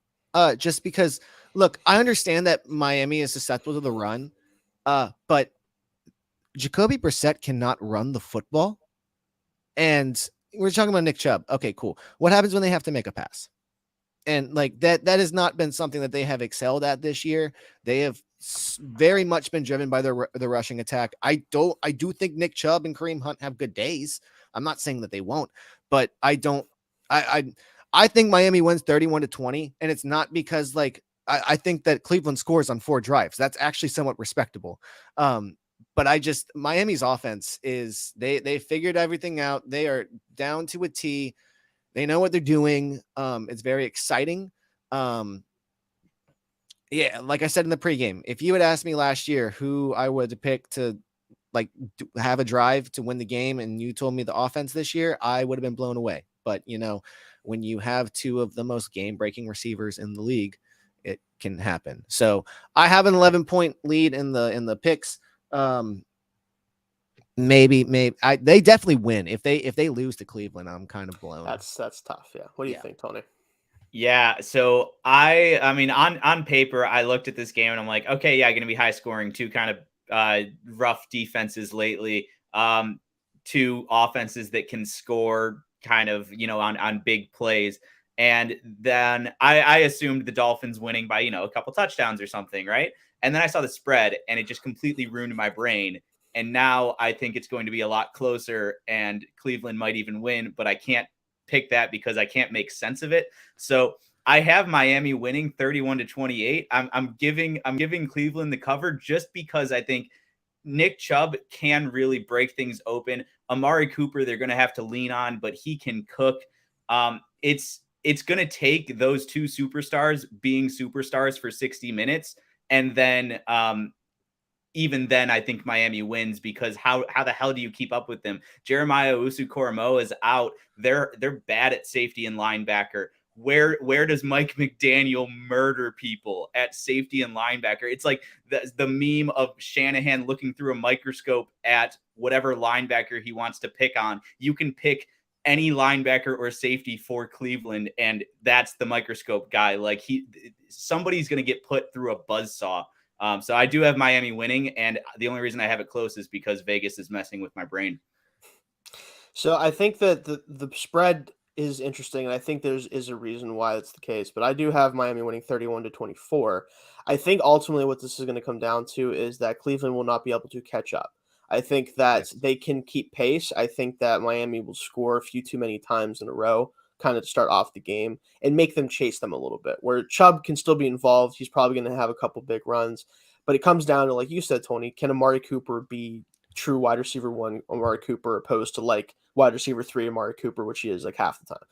[SPEAKER 3] Just because, look, I understand that Miami is susceptible to the run, but Jacoby Brissett cannot run the football. And we're talking about Nick Chubb. Okay, cool. What happens when they have to make a pass? And like that has not been something that they have excelled at this year. They have very much been driven by the rushing attack. I do think Nick Chubb and Kareem Hunt have good days. I'm not saying that they won't, but I think Miami wins 31-20, and it's not because like I think that Cleveland scores on 4 drives. That's actually somewhat respectable. But Miami's offense is they figured everything out. They are down to a T. They know what they're doing. It's very exciting. Yeah, like I said in the pregame, if you had asked me last year who I would pick to like have a drive to win the game, and you told me the offense this year, I would have been blown away. But when you have 2 of the most game-breaking receivers in the league, it can happen. So I have an 11-point lead in the picks. Maybe they definitely win. If they lose to Cleveland, I'm kind of blown.
[SPEAKER 1] That's tough. Yeah. What do you think, Tony?
[SPEAKER 2] Yeah, so I mean on paper I looked at this game and I'm like, okay, yeah, going to be high scoring, 2 kind of rough defenses lately, 2 offenses that can score kind of, on big plays. And then I assumed the Dolphins winning by, a couple touchdowns or something, right? And then I saw the spread and it just completely ruined my brain. And now I think it's going to be a lot closer and Cleveland might even win, but I can't pick that because I can't make sense of it. So I have Miami winning 31-28. I'm giving Cleveland the cover just because I think Nick Chubb can really break things open. Amari Cooper, they're going to have to lean on, but he can cook. It's going to take those 2 superstars being superstars for 60 minutes. And then, even then, I think Miami wins because how the hell do you keep up with them? Jeremiah Owusu-Koramoah is out. They're bad at safety and linebacker. Where does Mike McDaniel murder people at safety and linebacker? It's like the meme of Shanahan looking through a microscope at whatever linebacker he wants to pick on. You can pick any linebacker or safety for Cleveland, and that's the microscope guy. Like somebody's going to get put through a buzzsaw. So I do have Miami winning, and the only reason I have it close is because Vegas is messing with my brain.
[SPEAKER 1] So I think that the spread is interesting, and I think is a reason why it's the case. But I do have Miami winning 31-24. I think ultimately what this is going to come down to is that Cleveland will not be able to catch up. I think that they can keep pace. I think that Miami will score a few too many times in a row, kind of to start off the game and make them chase them a little bit. Where Chubb can still be involved. He's probably going to have a couple big runs. But it comes down to, like you said, Tony, can Amari Cooper be true wide receiver 1 Amari Cooper opposed to like wide receiver 3 Amari Cooper, which he is like half the time.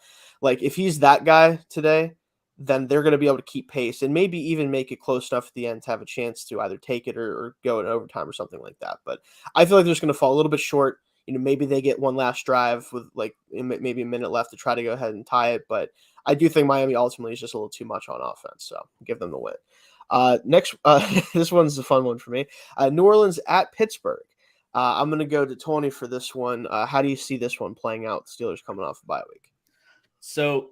[SPEAKER 1] Like if he's that guy today, then they're going to be able to keep pace and maybe even make it close enough at the end to have a chance to either take it or go in overtime or something like that. But I feel like they're just going to fall a little bit short. Maybe they get one last drive with like maybe a minute left to try to go ahead and tie it. But I do think Miami ultimately is just a little too much on offense. So give them the win. Next, this one's a fun one for me. New Orleans at Pittsburgh. I'm going to go to Tony for this one. How do you see this one playing out? Steelers coming off a bye week.
[SPEAKER 2] So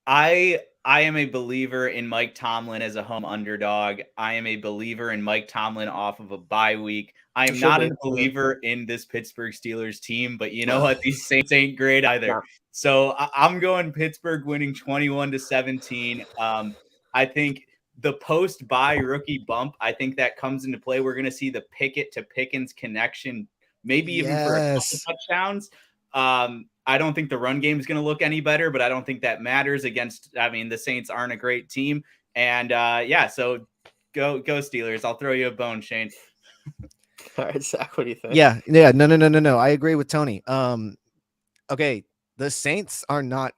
[SPEAKER 2] I am a believer in Mike Tomlin as a home underdog. I am a believer in Mike Tomlin off of a bye week. I am not a believer in this Pittsburgh Steelers team, but you know what? These Saints ain't great either. Yeah. So I'm going Pittsburgh winning 21-17. I think the post-bye rookie bump, I think that comes into play. We're going to see the Pickett to Pickens connection, maybe even for a couple touchdowns. I don't think the run game is going to look any better, but I don't think that matters the Saints aren't a great team. And so go Steelers. I'll throw you a bone, Shane.
[SPEAKER 1] All right, Zach, what do you think?
[SPEAKER 3] Yeah. No. I agree with Tony. Okay. The Saints are not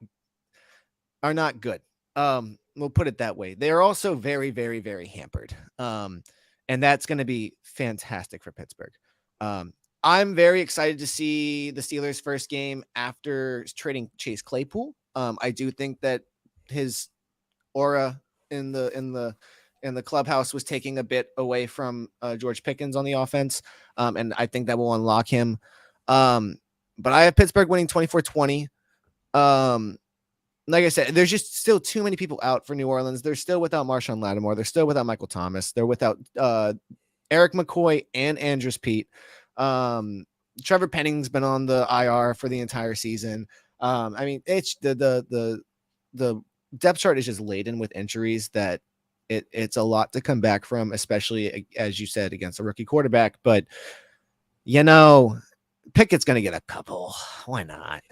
[SPEAKER 3] are not good. We'll put it that way. They're also very, very, very hampered. And that's going to be fantastic for Pittsburgh. I'm very excited to see the Steelers' first game after trading Chase Claypool. I do think that his aura in the clubhouse was taking a bit away from George Pickens on the offense. And I think that will unlock him. But I have Pittsburgh winning 24-20. Like I said, there's just still too many people out for New Orleans. They're still without Marshawn Lattimore. They're still without Michael Thomas. They're without Eric McCoy and Andrews Pete. Trevor Penning's been on the IR for the entire season. I mean, it's the depth chart is just laden with injuries that it's a lot to come back from, especially as you said against a rookie quarterback. But Pickett's going to get a couple. Why not?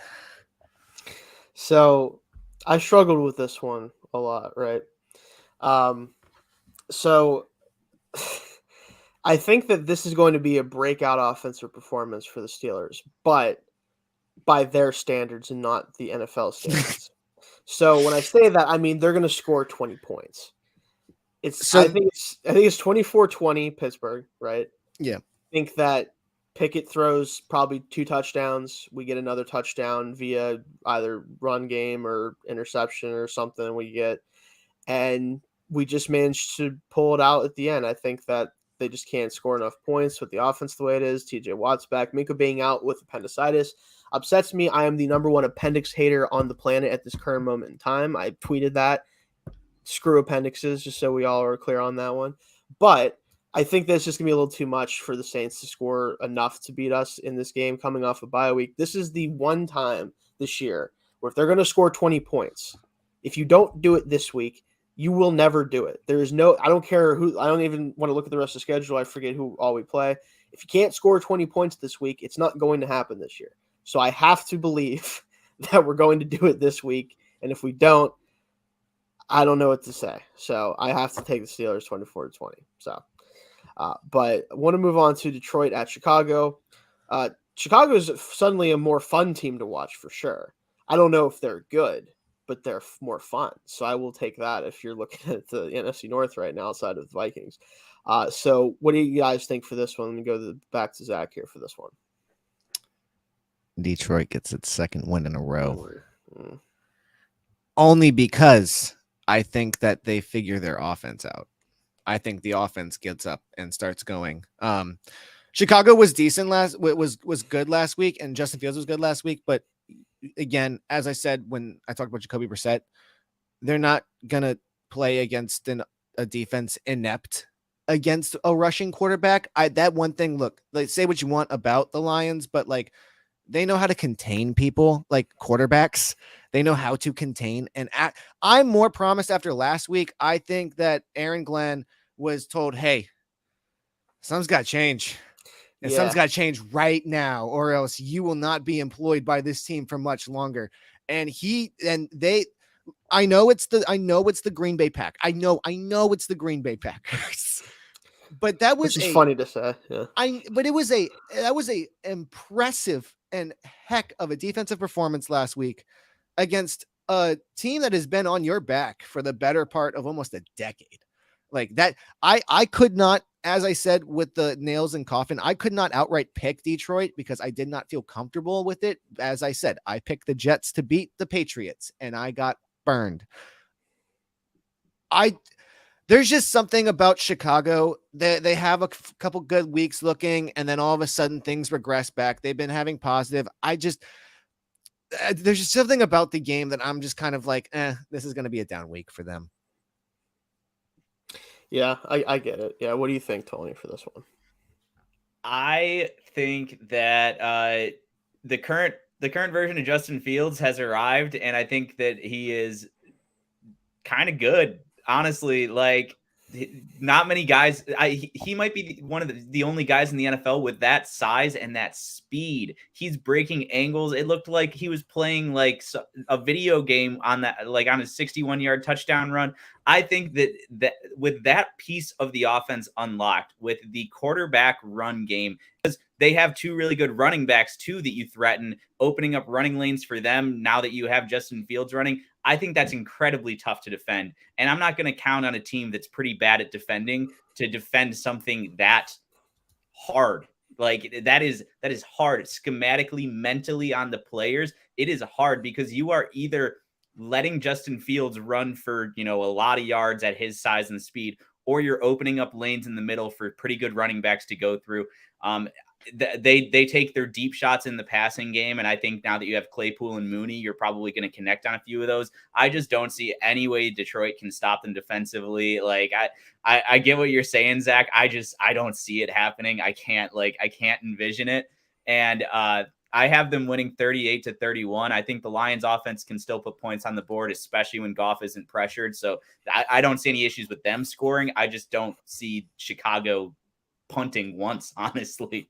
[SPEAKER 1] So I struggled with this one a lot, right? So I think that this is going to be a breakout offensive performance for the Steelers, but by their standards and not the NFL standards. So when I say that, I mean they're going to score 20 points. I think it's 24-20 Pittsburgh, right?
[SPEAKER 3] Yeah.
[SPEAKER 1] I think that Pickett throws probably 2 touchdowns. We get another touchdown via either run game or interception or something and we just managed to pull it out at the end. I think that they just can't score enough points with the offense the way it is. TJ Watt's back. Minka being out with appendicitis upsets me. I am the number one appendix hater on the planet at this current moment in time. I tweeted that. Screw appendixes, just so we all are clear on that one. But I think that's just going to be a little too much for the Saints to score enough to beat us in this game coming off a bye week. This is the one time this year where if they're going to score 20 points, if you don't do it this week, you will never do it. There is I don't care who, I don't even want to look at the rest of the schedule. I forget who all we play. If you can't score 20 points this week, it's not going to happen this year. So I have to believe that we're going to do it this week. And if we don't, I don't know what to say. So I have to take the Steelers 24-20. So, but I want to move on to Detroit at Chicago. Chicago is suddenly a more fun team to watch for sure. I don't know if they're good, but they're more fun. So I will take that if you're looking at the NFC North right now outside of the Vikings. So what do you guys think for this one? Let me go back to Zach here for this one.
[SPEAKER 3] Detroit gets its second win in a row.
[SPEAKER 1] Mm.
[SPEAKER 3] Only because I think that they figure their offense out. I think the offense gets up and starts going. Chicago was decent was good last week, and Justin Fields was good last week. But again, as I said when I talked about Jacoby Brissett, they're not gonna play against a defense inept against a rushing quarterback. That one thing. Look, like, say what you want about the Lions, but like they know how to contain people, like quarterbacks. They know how to contain. And I'm more promised after last week. I think that Aaron Glenn was told, hey, something's got to change. And something's got to change right now, or else you will not be employed by this team for much longer. And I know it's the Green Bay Pack. I know it's the Green Bay Packers. But that was
[SPEAKER 1] funny to say. Yeah.
[SPEAKER 3] But that was a impressive and heck of a defensive performance last week against a team that has been on your back for the better part of almost a decade. Like that, I could not, as I said, with the nails and coffin, I could not outright pick Detroit because I did not feel comfortable with it. As I said, I picked the Jets to beat the Patriots and I got burned. There's just something about Chicago. They have a couple good weeks looking, and then all of a sudden things regress back. They've been having positive. There's just something about the game that I'm just kind of like, this is going to be a down week for them.
[SPEAKER 1] Yeah, I get it. Yeah, what do you think, Tony, for this one?
[SPEAKER 2] I think that the current version of Justin Fields has arrived, and I think that he is kind of good. Honestly, like not many guys. He might be one of the only guys in the NFL with that size and that speed. He's breaking angles. It looked like he was playing like a video game on that, like on a 61-yard touchdown run. I think that with that piece of the offense unlocked, with the quarterback run game, because they have two really good running backs too that you threaten, opening up running lanes for them now that you have Justin Fields running. I think that's incredibly tough to defend. And I'm not going to count on a team that's pretty bad at defending to defend something that hard. Like that is hard schematically, mentally on the players. It is hard because you are either letting Justin Fields run for, a lot of yards at his size and speed, or you're opening up lanes in the middle for pretty good running backs to go through. They take their deep shots in the passing game, and I think now that you have Claypool and Mooney, you're probably going to connect on a few of those. I just don't see any way Detroit can stop them defensively. Like I get what you're saying, Zach. I don't see it happening. I can't envision it. And I have them winning 38-31. I think the Lions offense can still put points on the board, especially when Goff isn't pressured. So I don't see any issues with them scoring. I just don't see Chicago punting once, honestly.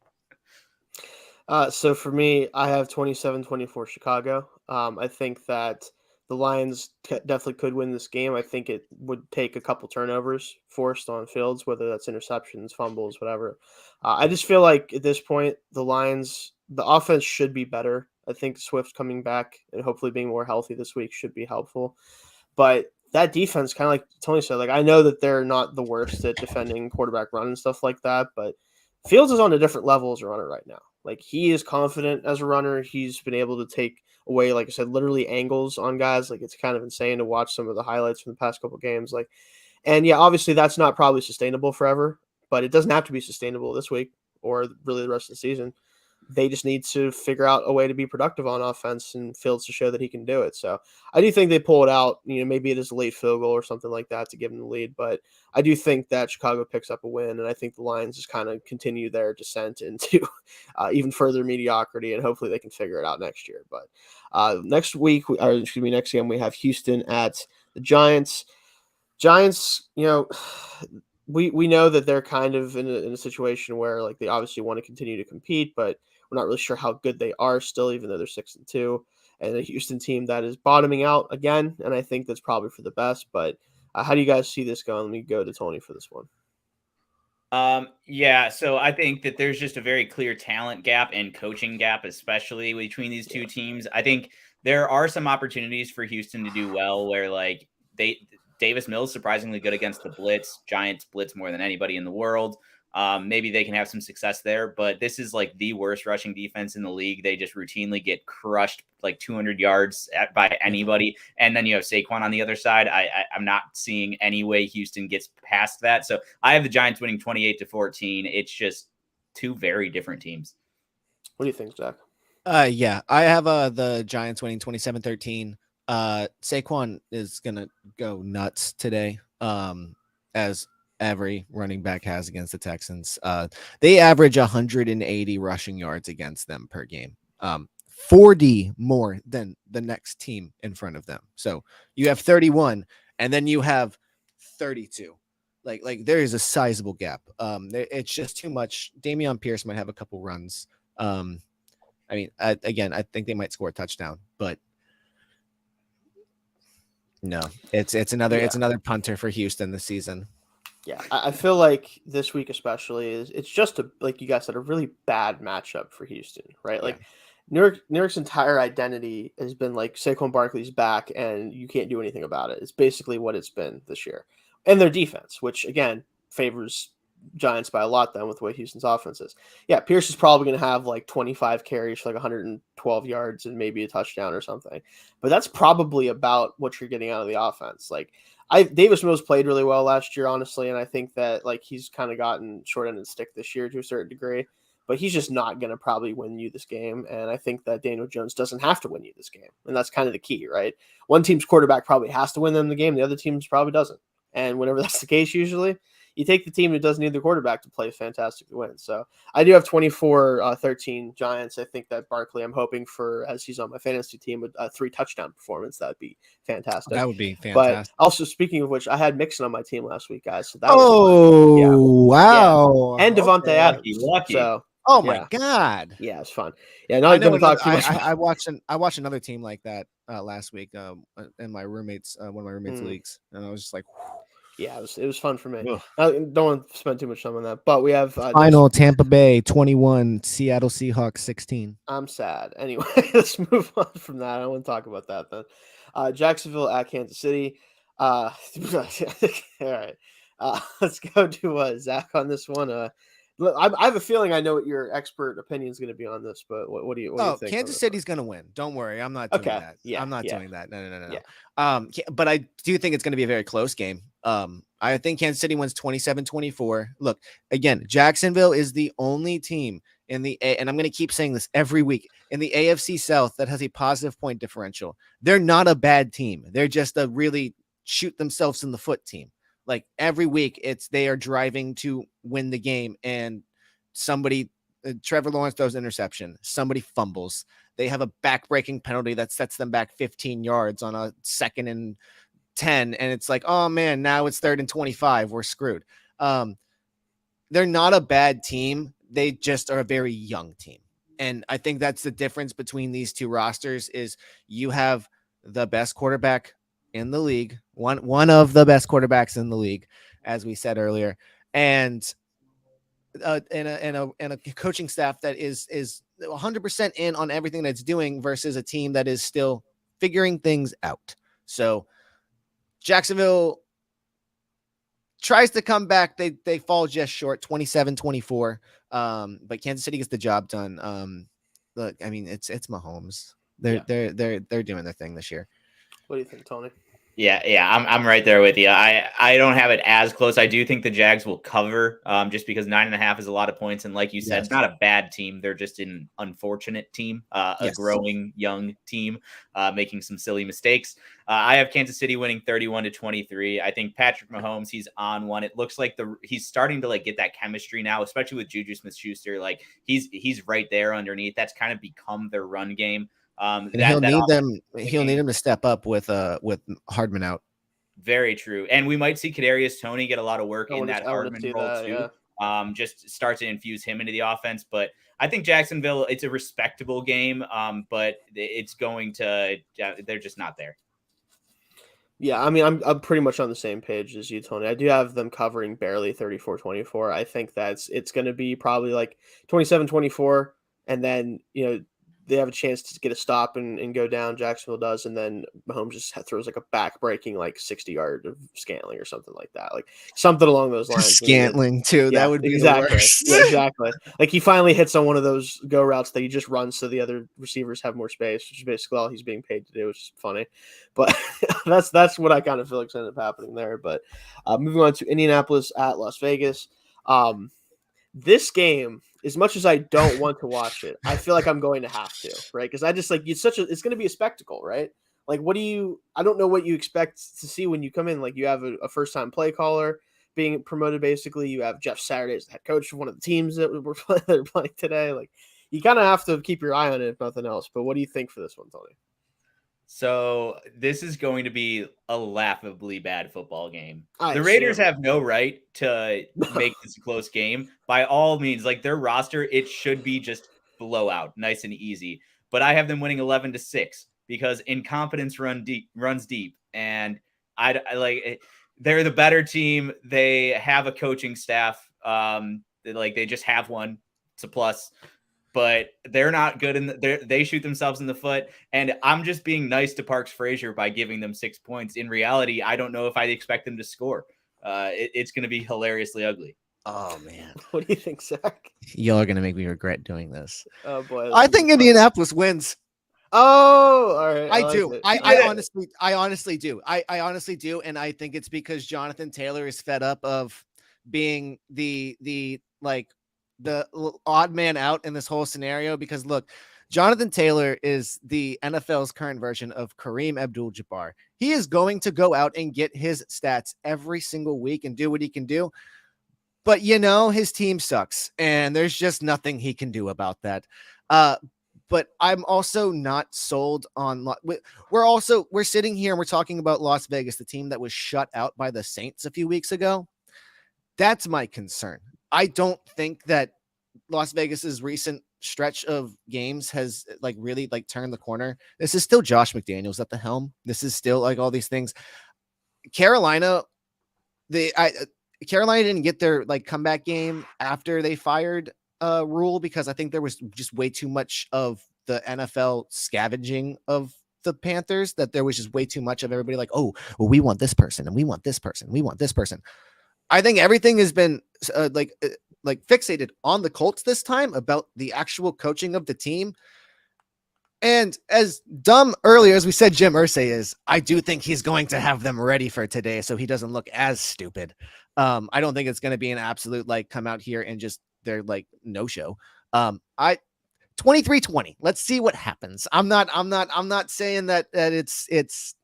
[SPEAKER 1] So for me, I have 27-24 Chicago. I think that the Lions definitely could win this game. I think it would take a couple turnovers forced on Fields, whether that's interceptions, fumbles, whatever. I just feel like at this point, the Lions, the offense should be better. I think Swift coming back and hopefully being more healthy this week should be helpful. But that defense, kind of like Tony said, like I know that they're not the worst at defending quarterback run and stuff like that, but Fields is on a different level as a runner right now. Like he is confident as a runner. He's been able to take away, like I said, literally angles on guys. Like it's kind of insane to watch some of the highlights from the past couple games. Like, and yeah, obviously that's not probably sustainable forever, but it doesn't have to be sustainable this week or really the rest of the season. They just need to figure out a way to be productive on offense and Fields to show that he can do it. So I do think they pull it out. Maybe it is a late field goal or something like that to give them the lead, but I do think that Chicago picks up a win, and I think the Lions just kind of continue their descent into even further mediocrity, and hopefully they can figure it out next year. But next game we have Houston at the Giants. Giants, we know that they're kind of in a situation where like they obviously want to continue to compete, but we're not really sure how good they are still, even though they're 6-2, and a Houston team that is bottoming out again. And I think that's probably for the best. But how do you guys see this going? Let me go to Tony for this one.
[SPEAKER 2] Yeah, so I think that there's just a very clear talent gap and coaching gap, especially between these two teams. I think there are some opportunities for Houston to do well where like Davis Mills surprisingly good against the blitz. Giants blitz more than anybody in the world. Maybe they can have some success there, but this is like the worst rushing defense in the league. They just routinely get crushed like 200 yards by anybody. And then you have Saquon on the other side. I'm not seeing any way Houston gets past that. So I have the Giants winning 28-14. It's just two very different teams.
[SPEAKER 1] What do you think, Zach?
[SPEAKER 3] Yeah, I have the Giants winning 27-13. Saquon is gonna go nuts today, as every running back has against the Texans. They average 180 rushing yards against them per game, 40 more than the next team in front of them. So you have 31, and then you have 32. Like there is a sizable gap. It's just too much. Dameon Pierce might have a couple runs. I think they might score a touchdown, but no, it's another punter for Houston this season.
[SPEAKER 1] Yeah, I feel like this week especially it's just like you guys said, a really bad matchup for Houston, right? Like New York's entire identity has been like Saquon Barkley's back and you can't do anything about it. It's basically what it's been this year. And their defense, which again favors Giants by a lot then with the way Houston's offense is. Yeah, Pierce is probably going to have like 25 carries for like 112 yards and maybe a touchdown or something. But that's probably about what you're getting out of the offense. Like Davis Mills played really well last year, honestly, and I think that like he's kind of gotten short end of the stick this year to a certain degree. But he's just not going to probably win you this game. And I think that Daniel Jones doesn't have to win you this game. And that's kind of the key, right? One team's quarterback probably has to win them the game. The other team's probably doesn't. And whenever that's the case, usually you take the team that doesn't need the quarterback to play fantastic to win. So I do have 24-13 Giants. I think that Barkley, I'm hoping for, as he's on my fantasy team, a 3 touchdown performance. That'd be fantastic.
[SPEAKER 3] That would be fantastic.
[SPEAKER 1] But also, speaking of which, I had Mixon on my team last week, guys. So that
[SPEAKER 3] wow.
[SPEAKER 1] Yeah. And Devontae Adams.
[SPEAKER 2] Lucky.
[SPEAKER 1] So
[SPEAKER 3] Oh my God.
[SPEAKER 1] Yeah, it's fun. Yeah, not
[SPEAKER 3] I know
[SPEAKER 1] going to talk too much.
[SPEAKER 3] I watched another team like that last week in my roommates one of my roommates leagues, and I was just like,
[SPEAKER 1] yeah, it was fun for me.
[SPEAKER 3] ugh.
[SPEAKER 1] I don't want to spend too much time on that, but we have
[SPEAKER 3] Final Tampa Bay 21, Seattle Seahawks 16.
[SPEAKER 1] I'm sad. Anyway, let's move on from that. I don't want to talk about that then. Jacksonville at Kansas City. All right. Let's go to Zach on this one. I have a feeling I know what your expert opinion is going to be on this, but what do you think?
[SPEAKER 3] Kansas City's going to win. Don't worry. I'm not doing that.
[SPEAKER 1] Yeah,
[SPEAKER 3] I'm not doing that. No.
[SPEAKER 1] Yeah.
[SPEAKER 3] But I do think it's going to be a very close game. I think Kansas City wins 27-24. Look, again, Jacksonville is the only team in the and I'm going to keep saying this every week, in the AFC South that has a positive point differential. They're not a bad team. They're just a really shoot themselves in the foot team. Like every week, they are driving to win the game, and somebody, Trevor Lawrence throws an interception, somebody fumbles, they have a back-breaking penalty that sets them back 15 yards on a 2nd and 10, and it's like, oh man, now it's 3rd and 25, we're screwed. They're not a bad team, they just are a very young team, and I think that's the difference between these two rosters. Is you have the best quarterback in the league, one of the best quarterbacks in the league, as we said earlier, and a coaching staff that is 100% in on everything that's doing, versus a team that is still figuring things out. So Jacksonville tries to come back. They fall just short, 27-24. But Kansas City gets the job done. Look, I mean, it's Mahomes. They're doing their thing this year.
[SPEAKER 1] What do you think, Tony?
[SPEAKER 2] Yeah, I'm right there with you. I don't have it as close. I do think the Jags will cover, just because 9.5 is a lot of points, and like you said, It's not a bad team. They're just an unfortunate team, a growing young team, making some silly mistakes. I have Kansas City winning 31-23. I think Patrick Mahomes, he's on one. It looks like he's starting to get that chemistry now, especially with Juju Smith-Schuster. Like he's right there underneath. That's kind of become their run game.
[SPEAKER 3] He'll need them to step up with Hardman out.
[SPEAKER 2] Very true. And we might see Kadarius Toney get a lot of work in that Hardman role too. Yeah. Just start to infuse him into the offense. But I think Jacksonville, it's a respectable game. But it's going to, they're just not there.
[SPEAKER 1] Yeah, I mean, I'm pretty much on the same page as you, Tony. I do have them covering barely 34-24. I think it's going to be probably like 27-24, and then, they have a chance to get a stop and go down. Jacksonville does, and then Mahomes just throws like a back-breaking 60-yard of Scantling or something like that, like something along those lines.
[SPEAKER 3] Scantling too. Yeah, that would be
[SPEAKER 1] exactly.
[SPEAKER 3] The worst.
[SPEAKER 1] Yeah, exactly. Like he finally hits on one of those go routes that he just runs so the other receivers have more space, which is basically all he's being paid to do, which is funny. But that's what I kind of feel like ended up happening there. But moving on to Indianapolis at Las Vegas. This game, as much as I don't want to watch it, I feel like I'm going to have to, right? Because I just it's going to be a spectacle, right? Like, I don't know what you expect to see when you come in. Like, you have a first-time play caller being promoted, basically. You have Jeff Saturday as the head coach of one of the teams that they're playing today. Like, you kind of have to keep your eye on it, if nothing else. But what do you think for this one, Tony?
[SPEAKER 2] So this is going to be a laughably bad football game. The Raiders have no right to make this a close game. By all means, their roster, it should be just blowout, nice and easy. But I have them winning 11-6 because incompetence runs deep, and they're the better team. They have a coaching staff. They just have one. It's a plus. But they're not good, they shoot themselves in the foot. And I'm just being nice to Parks Frazier by giving them 6 points. In reality, I don't know if I'd expect them to score. It's going to be hilariously ugly.
[SPEAKER 3] Oh, man.
[SPEAKER 1] What do you think, Zach?
[SPEAKER 3] Y'all are going to make me regret doing this.
[SPEAKER 1] Oh, boy.
[SPEAKER 3] I think Indianapolis wins.
[SPEAKER 1] Oh, all right.
[SPEAKER 3] I do. I honestly do. I honestly do. And I think it's because Jonathan Taylor is fed up of being the odd man out in this whole scenario, because look, Jonathan Taylor is the NFL's current version of Kareem Abdul-Jabbar. He is going to go out and get his stats every single week and do what he can do. But, his team sucks, and there's just nothing he can do about that. But I'm also not sold on. We're sitting here and we're talking about Las Vegas, the team that was shut out by the Saints a few weeks ago. That's my concern. I don't think that Las Vegas's recent stretch of games has like really like turned the corner. This is still Josh McDaniels at the helm. This is still like all these things. Carolina didn't get their like comeback game after they fired Rule, because I think there was just way too much of the NFL scavenging of the Panthers, that there was just way too much of everybody like, oh, well, we want this person and we want this person, we want this person. I think everything has been like fixated on the Colts this time about the actual coaching of the team. And as dumb earlier as we said Jim Irsay is, I do think he's going to have them ready for today so he doesn't look as stupid. I don't think it's going to be an absolute like come out here and just they're like no show. 23-20. Let's see what happens. I'm not saying that it's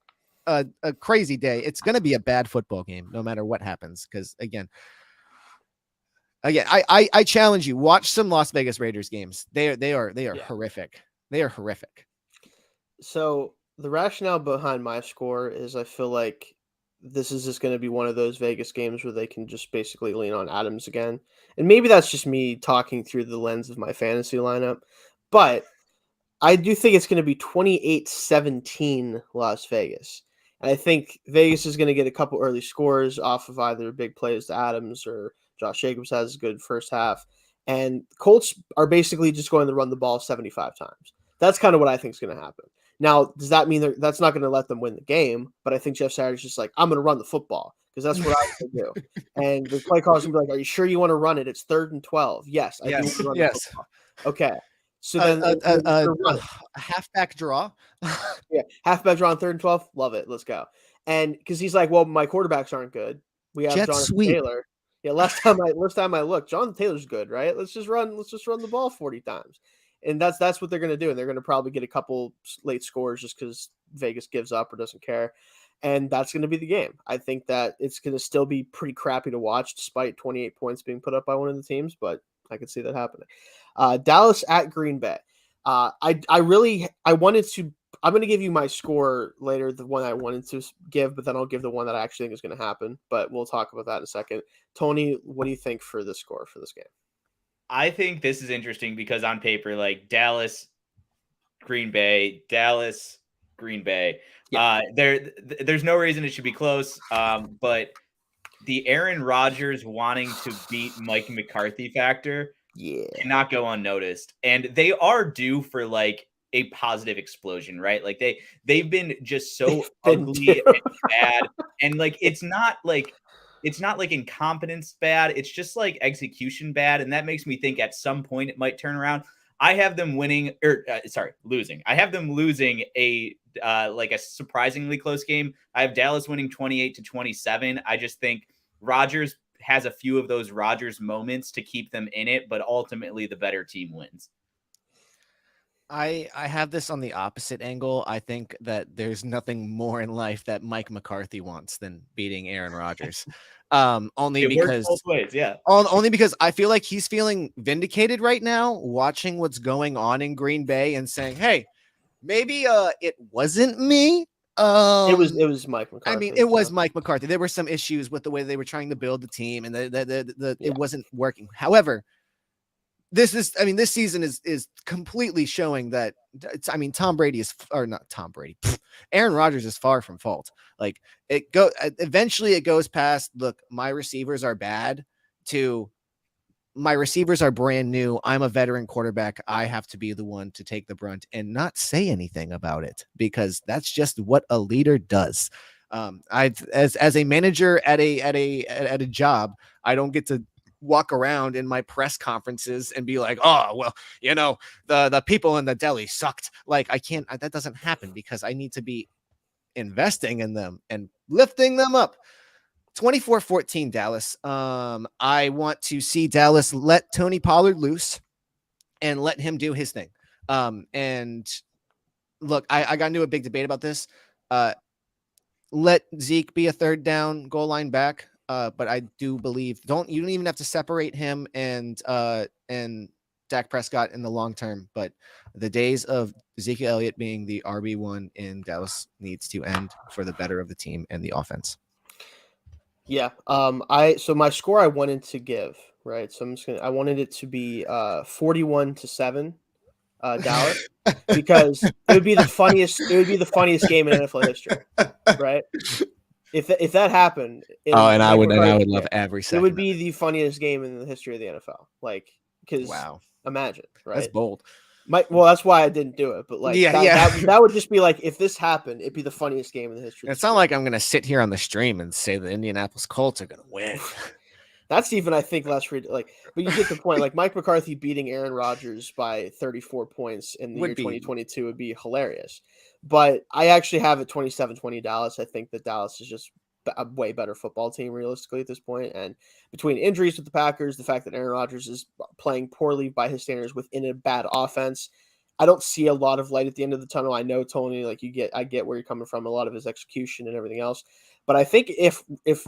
[SPEAKER 3] a crazy day. It's going to be a bad football game no matter what happens, because again, I challenge you, watch some Las Vegas Raiders games. They are horrific. They are horrific.
[SPEAKER 1] So the rationale behind my score is I feel like this is just going to be one of those Vegas games where they can just basically lean on Adams again. And maybe that's just me talking through the lens of my fantasy lineup, but I do think it's going to be 28-17 Las Vegas. And I think Vegas is going to get a couple early scores off of either big plays to Adams or Josh Jacobs has a good first half. And Colts are basically just going to run the ball 75 times. That's kind of what I think is going to happen. Now, does that mean that's not going to let them win the game? But I think Jeff Saturday's just like, I'm going to run the football because that's what I want to do. And the play caller's going to be like, are you sure you want to run it? It's 3rd and 12. Yes, I do want to run the football. Okay. So then
[SPEAKER 3] a halfback draw.
[SPEAKER 1] Yeah, halfback draw on 3rd and 12. Love it. Let's go. And because he's like, well, my quarterbacks aren't good. We have Jonathan Taylor. Yeah, last time I looked, Jonathan Taylor's good, right? Let's just run the ball 40 times. And that's what they're going to do. And they're going to probably get a couple late scores just because Vegas gives up or doesn't care. And that's going to be the game. I think that it's going to still be pretty crappy to watch despite 28 points being put up by one of the teams, but I could see that happening. Dallas at Green Bay. I'm going to give you my score later, the one I wanted to give, but then I'll give the one that I actually think is going to happen. But we'll talk about that in a second. Tony, what do you think for the score for this game?
[SPEAKER 2] I think this is interesting because on paper, like Dallas, Green Bay, Dallas, Green Bay. Yeah. There's no reason it should be close. But the Aaron Rodgers wanting to beat Mike McCarthy factor cannot go unnoticed. And they are due for like a positive explosion, right? Like they've been just so ugly and bad. And like it's not like incompetence bad. It's just like execution bad. And that makes me think at some point it might turn around. I have them losing. I have them losing a surprisingly close game. I have Dallas winning 28-27. I just think Rodgers has a few of those Rodgers moments to keep them in it, but ultimately the better team wins.
[SPEAKER 3] I have this on the opposite angle. I think that there's nothing more in life that Mike McCarthy wants than beating Aaron Rodgers. Only because
[SPEAKER 2] both ways, yeah.
[SPEAKER 3] Only because I feel like he's feeling vindicated right now, watching what's going on in Green Bay and saying, "Hey, maybe it wasn't me."
[SPEAKER 1] It was Mike McCarthy.
[SPEAKER 3] I mean, it was Mike McCarthy. There were some issues with the way they were trying to build the team, and it wasn't working. However, this season is completely showing that Tom Brady Aaron Rodgers is far from fault. Like eventually it goes past, look, my receivers are bad to my receivers are brand new. I'm a veteran quarterback. I have to be the one to take the brunt and not say anything about it because that's just what a leader does. As a manager at a job, I don't get to walk around in my press conferences and be like, oh, well, the people in the deli sucked. Like I can't, that doesn't happen because I need to be investing in them and lifting them up. 24-14 Dallas. I want to see Dallas let Tony Pollard loose and let him do his thing. And look, I got into a big debate about this. Let Zeke be a third down goal line back. But I do believe you don't even have to separate him and Dak Prescott in the long term. But the days of Ezekiel Elliott being the RB1 in Dallas needs to end for the better of the team and the offense.
[SPEAKER 1] Yeah. So my score I wanted to give, right? So I wanted it to be 41-7 Dallas, because it would be the funniest game in NFL history, right? If that happened,
[SPEAKER 3] Oh,
[SPEAKER 1] and
[SPEAKER 3] I
[SPEAKER 1] Mike
[SPEAKER 3] would
[SPEAKER 1] McCarthy,
[SPEAKER 3] love
[SPEAKER 1] yeah,
[SPEAKER 3] every
[SPEAKER 1] it would
[SPEAKER 3] second of
[SPEAKER 1] be
[SPEAKER 3] it.
[SPEAKER 1] the funniest game in the history of the NFL. Like, because
[SPEAKER 3] Wow,
[SPEAKER 1] imagine,
[SPEAKER 3] that's
[SPEAKER 1] right?
[SPEAKER 3] bold.
[SPEAKER 1] Well, that's why I didn't do it. But like
[SPEAKER 3] Yeah,
[SPEAKER 1] that,
[SPEAKER 3] yeah.
[SPEAKER 1] that would just be like, if this happened, it'd be the funniest game in the history of the
[SPEAKER 3] It's not
[SPEAKER 1] sport.
[SPEAKER 3] like I'm gonna sit here on the stream and say the Indianapolis Colts are gonna win.
[SPEAKER 1] That's even, I think, less like. But you get the point. Like Mike McCarthy beating Aaron Rodgers by 34 points in the year
[SPEAKER 3] Would be
[SPEAKER 1] 2022 would be hilarious. But I actually have it 27-20 Dallas. I think that Dallas is just a way better football team realistically at this point. And between injuries with the Packers, the fact that Aaron Rodgers is playing poorly by his standards within a bad offense, I don't see a lot of light at the end of the tunnel. I know, Tony, like I get where you're coming from, a lot of his execution and everything else. But I think if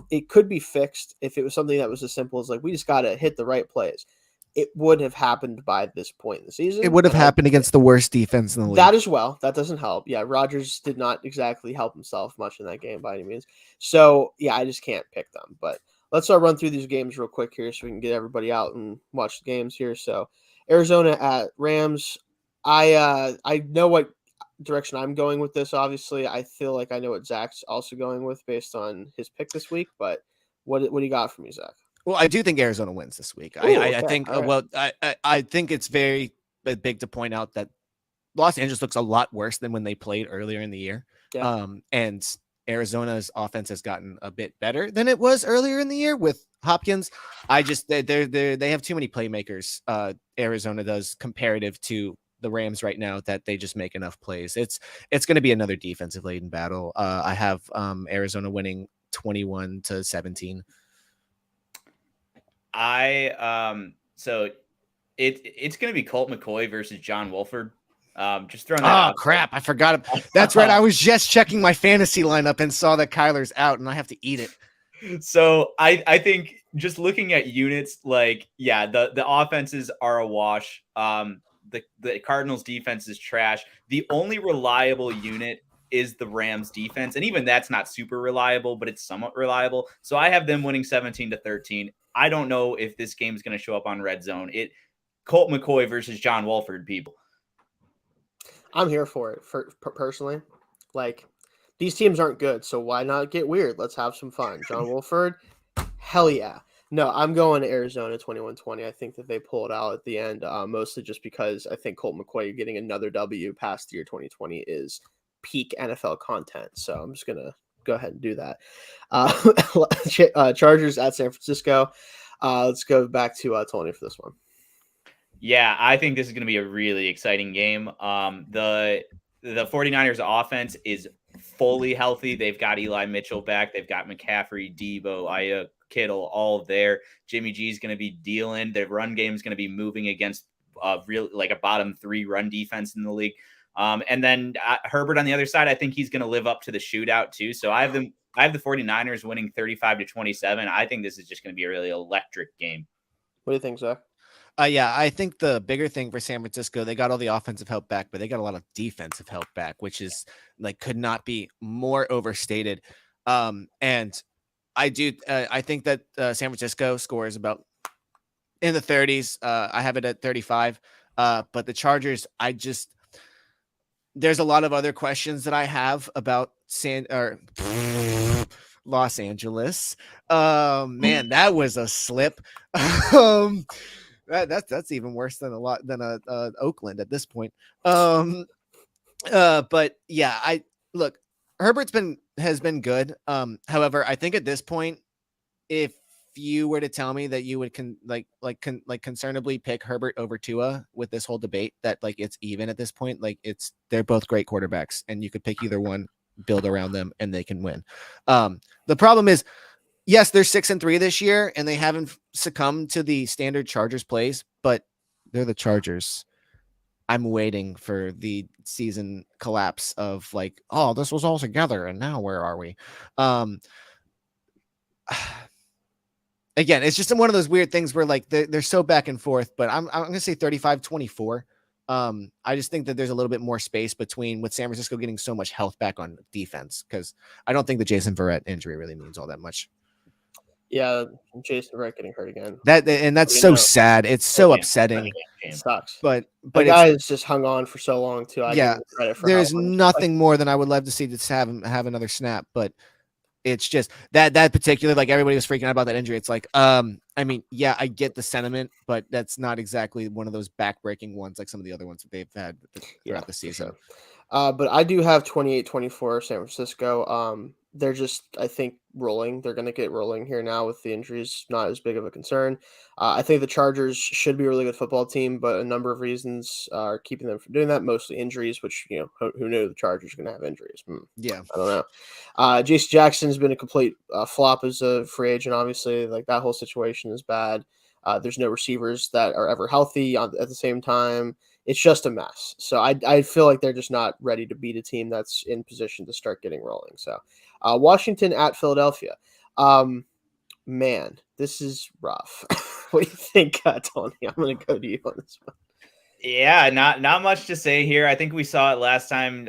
[SPEAKER 1] it could be fixed, if it was something that was as simple as like we just got to hit the right plays, it would have happened by this point in the season.
[SPEAKER 3] it would have happened against the worst defense in the league.
[SPEAKER 1] That as well. That doesn't help. Yeah, Rodgers did not exactly help himself much in that game by any means. So yeah, I just can't pick them. But let's run through these games real quick here so we can get everybody out and watch the games here. So Arizona at Rams. I know what direction I'm going with this. Obviously, I feel like I know what Zach's also going with based on his pick this week. But what do you got for me, Zach?
[SPEAKER 3] Well, I do think Arizona wins this week.
[SPEAKER 1] Ooh,
[SPEAKER 3] I
[SPEAKER 1] okay.
[SPEAKER 3] think.
[SPEAKER 1] All right.
[SPEAKER 3] Well, I think it's very big to point out that Los Angeles looks a lot worse than when they played earlier in the year.
[SPEAKER 1] Yeah.
[SPEAKER 3] And Arizona's offense has gotten a bit better than it was earlier in the year with Hopkins. They have too many playmakers. Arizona does comparative to the Rams right now that they just make enough plays. It's going to be another defensive laden battle. I have Arizona winning 21-17.
[SPEAKER 2] So it's going to be Colt McCoy versus John Wolford. Just throwing that out.
[SPEAKER 3] Oh crap, I forgot. That's right. I was just checking my fantasy lineup and saw that Kyler's out and I have to eat it.
[SPEAKER 2] So I think just looking at units, like, yeah, the offenses are a wash. The Cardinals defense is trash. The only reliable unit is the Rams defense. And even that's not super reliable, but it's somewhat reliable. So I have them winning 17-13. I don't know if this game is going to show up on Red Zone. Colt McCoy versus John Wolford, people.
[SPEAKER 1] I'm here for it. Personally, like, these teams aren't good, so why not get weird? Let's have some fun. John Wolford, hell yeah. No, I'm going to Arizona 21-20. I think that they pull it out at the end, mostly just because I think Colt McCoy getting another W past the year 2020 is peak NFL content. So I'm just gonna go ahead and do that. Chargers at San Francisco. Let's go back to Tony for this one.
[SPEAKER 2] Yeah, I think this is going to be a really exciting game. The 49ers offense is fully healthy. They've got Eli Mitchell back. They've got McCaffrey, Debo, Ayuk, Kittle, all there. Jimmy G is going to be dealing. The run game is going to be moving against like a bottom 3 run defense in the league. And then Herbert on the other side, I think he's going to live up to the shootout too. So I have the 49ers winning 35-27. I think this is just going to be a really electric game.
[SPEAKER 1] What do you think, Zach?
[SPEAKER 3] Yeah, I think the bigger thing for San Francisco, they got all the offensive help back, but they got a lot of defensive help back, which is like could not be more overstated. And I think that San Francisco scores about in the 30s. I have it at 35. But the Chargers, there's a lot of other questions that I have about Los Angeles. Man, that was a slip. That's even worse than Oakland at this point. But yeah, Herbert's has been good. However, I think at this point, if you were to tell me that you would concernably pick Herbert over Tua with this whole debate that like it's even at this point, like they're both great quarterbacks and you could pick either one, build around them, and they can win. The problem is, yes, they're 6-3 this year, and they haven't succumbed to the standard Chargers plays, but they're the Chargers. I'm waiting for the season collapse of like, oh, this was all together, and now where are we? Again, it's just one of those weird things where like they're so back and forth, but I'm gonna say 35-24. I just think that there's a little bit more space between with San Francisco getting so much health back on defense because I don't think the Jason Verrett injury really means all that much.
[SPEAKER 1] Yeah, Jason Wright getting hurt again.
[SPEAKER 3] That's so sad. It's so upsetting.
[SPEAKER 1] It sucks.
[SPEAKER 3] But
[SPEAKER 1] That guy has just hung on for so long too. I give him credit for
[SPEAKER 3] there's
[SPEAKER 1] how long.
[SPEAKER 3] nothing more than I would love to see to have him have another snap, but it's just that particular, like, everybody was freaking out about that injury. It's like, I mean, yeah, I get the sentiment, but that's not exactly one of those backbreaking ones like some of the other ones that they've had throughout the season.
[SPEAKER 1] Sure. But I do have 28-24 San Francisco. They're just, I think, rolling. They're going to get rolling here now with the injuries, not as big of a concern. I think the Chargers should be a really good football team, but a number of reasons are keeping them from doing that, mostly injuries, which, who knew the Chargers are going to have injuries?
[SPEAKER 3] Yeah.
[SPEAKER 1] I don't know. J.C. Jackson's been a complete flop as a free agent, obviously. Like, that whole situation is bad. There's no receivers that are ever healthy at the same time. It's just a mess. So I feel like they're just not ready to beat a team that's in position to start getting rolling. So Washington at Philadelphia. Man, this is rough. What do you think, Tony? I'm going to go to you on this one.
[SPEAKER 2] Yeah, not much to say here. I think we saw it last time.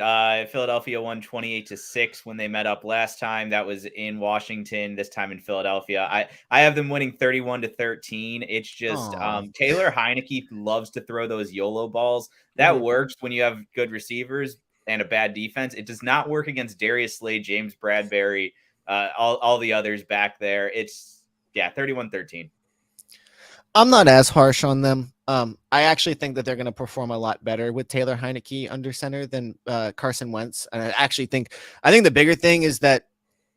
[SPEAKER 2] Philadelphia won 28-6 when they met up last time. That was in Washington. This time in Philadelphia. I have them winning 31-13. It's just Taylor Heineke loves to throw those YOLO balls. That works when you have good receivers and a bad defense. It does not work against Darius Slade, James Bradbury, all the others back there. It's 31-13.
[SPEAKER 3] I'm not as harsh on them. I actually think that they're going to perform a lot better with Taylor Heineke under center than Carson Wentz. And I think the bigger thing is that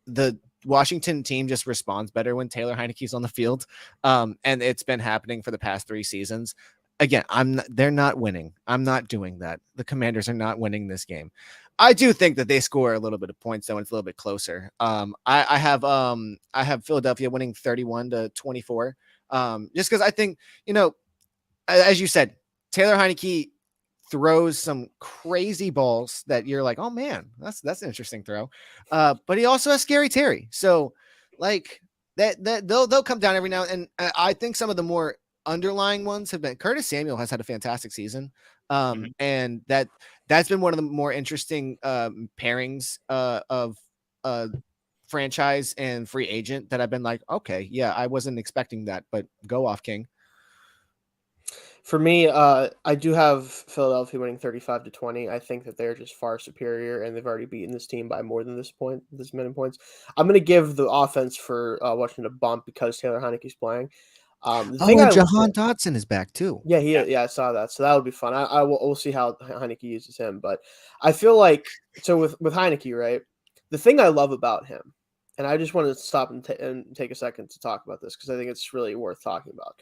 [SPEAKER 3] the Washington team just responds better when Taylor Heineke's on the field. And it's been happening for the past 3 seasons. Again, they're not winning. I'm not doing that. The Commanders are not winning this game. I do think that they score a little bit of points, though, and it's a little bit closer. I have Philadelphia winning 31-24. Just because I think, as you said, Taylor Heineke throws some crazy balls that you're like, oh man, that's an interesting throw. But he also has Scary Terry. So like that they'll come down every now and I think some of the more underlying ones have been Curtis Samuel has had a fantastic season. And that's been one of the more interesting pairings of franchise and free agent that I've been like, okay, yeah, I wasn't expecting that, but go off, King.
[SPEAKER 1] For me, I do have Philadelphia winning 35-20. I think that they're just far superior, and they've already beaten this team by more than this many points. I'm going to give the offense for Washington a bump because Taylor Heineke's playing.
[SPEAKER 3] Jahan Dotson is back too.
[SPEAKER 1] Yeah, I saw that. So that would be fun. We'll see how Heineke uses him, but I feel like with Heineke, right? The thing I love about him, and I just want to stop and take a second to talk about this because I think it's really worth talking about.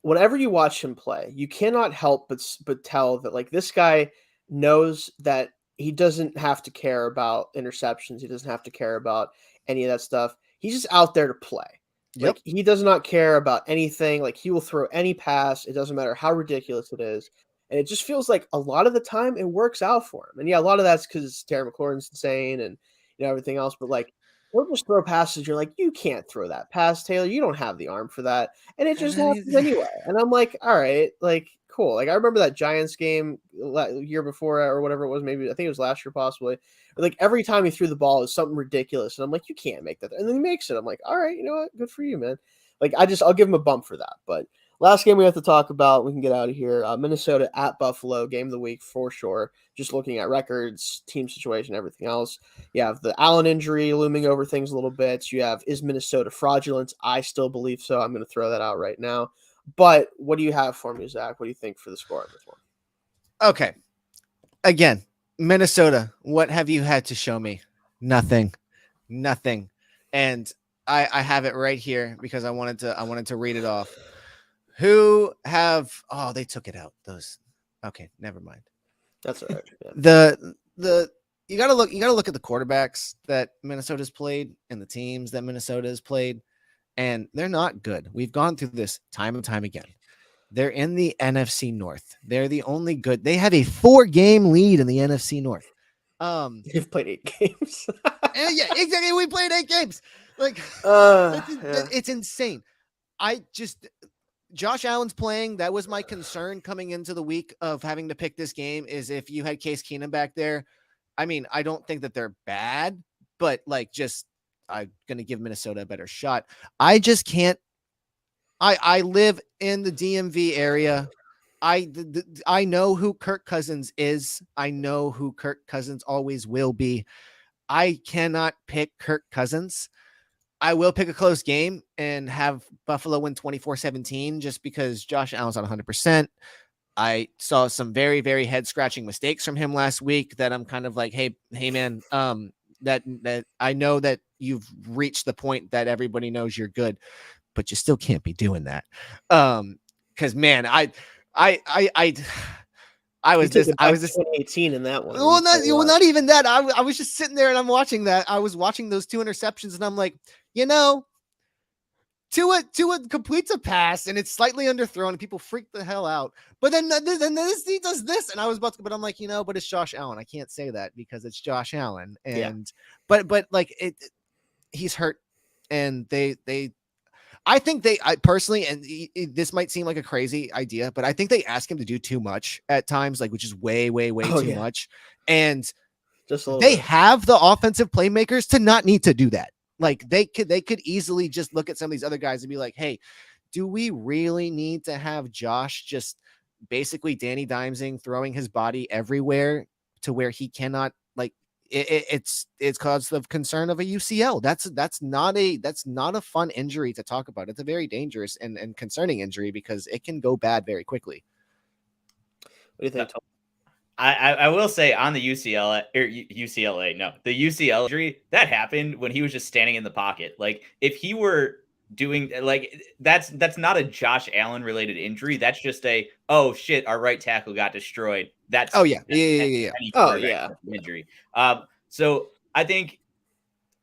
[SPEAKER 1] Whenever you watch him play, you cannot help but tell that like this guy knows that he doesn't have to care about interceptions. He doesn't have to care about any of that stuff. He's just out there to play.
[SPEAKER 3] Yep.
[SPEAKER 1] Like he does not care about anything. Like he will throw any pass. It doesn't matter how ridiculous it is. And it just feels like a lot of the time it works out for him. And yeah, a lot of that's because Terry McLaurin's insane and everything else. But like he'll just throw passes. You're like, you can't throw that pass, Taylor. You don't have the arm for that. And it just happens anyway. And I'm like, all right, like cool. Like I remember that Giants game year before or whatever it was. Maybe I think it was last year possibly. Like every time he threw the ball, it was something ridiculous. And I'm like, you can't make that. And then he makes it. I'm like, all right, you know what? Good for you, man. Like I'll give him a bump for that. But last game we have to talk about, we can get out of here. Minnesota at Buffalo, game of the week for sure. Just looking at records, team situation, everything else. You have the Allen injury looming over things a little bit. You have, is Minnesota fraudulent? I still believe so. I'm going to throw that out right now. But what do you have for me, Zach? What do you think for the score of this one?
[SPEAKER 3] Okay. Again, Minnesota, what have you had to show me? Nothing. And I have it right here because I wanted to read it off. They took it out. Okay, never mind.
[SPEAKER 1] That's all right. Yeah.
[SPEAKER 3] You gotta look at the quarterbacks that Minnesota's played and the teams that Minnesota has played, and they're not good. We've gone through this time and time again. They're in the NFC North. They're the only good. They have a 4-game lead in the NFC North.
[SPEAKER 1] They've played 8 games.
[SPEAKER 3] Yeah, exactly. We played 8 games. Like it's insane. Josh Allen's playing. That was my concern coming into the week of having to pick this game is if you had Case Keenum back there. I mean, I don't think that they're bad, but like just I'm going to give Minnesota a better shot. I just can't. I live in the DMV area. I know who Kirk Cousins is. I know who Kirk Cousins always will be. I cannot pick Kirk Cousins. I will pick a close game and have Buffalo win 24-17 just because Josh Allen's on 100%. I saw some very, very head scratching mistakes from him last week that I'm kind of like, hey, man, that I know that you've reached the point that everybody knows you're good, but you still can't be doing that. Because man, I was this
[SPEAKER 1] 2018 in that one.
[SPEAKER 3] Not even that. I was just sitting there and I'm watching that. I was watching those 2 interceptions and I'm like, Tua completes a pass and it's slightly underthrown and people freak the hell out. But then he does this and I was about to, but I'm like, but it's Josh Allen. I can't say that because it's Josh Allen. And but like he's hurt and I think I personally, and this might seem like a crazy idea, but I think they ask him to do too much at times, like, which is way too much. And
[SPEAKER 1] just
[SPEAKER 3] they have the offensive playmakers to not need to do that. Like they could easily just look at some of these other guys and be like, hey, do we really need to have Josh just basically Danny Dimesing throwing his body everywhere to where he cannot it's cause of concern of a UCL. That's not a fun injury to talk about. It's a very dangerous and concerning injury because it can go bad very quickly.
[SPEAKER 1] What do you think, Tom?
[SPEAKER 2] I will say on the UCLA, the UCL injury that happened when he was just standing in the pocket. Like if he were doing that's not a Josh Allen related injury. That's just oh shit, our right tackle got destroyed. That's injury. So I think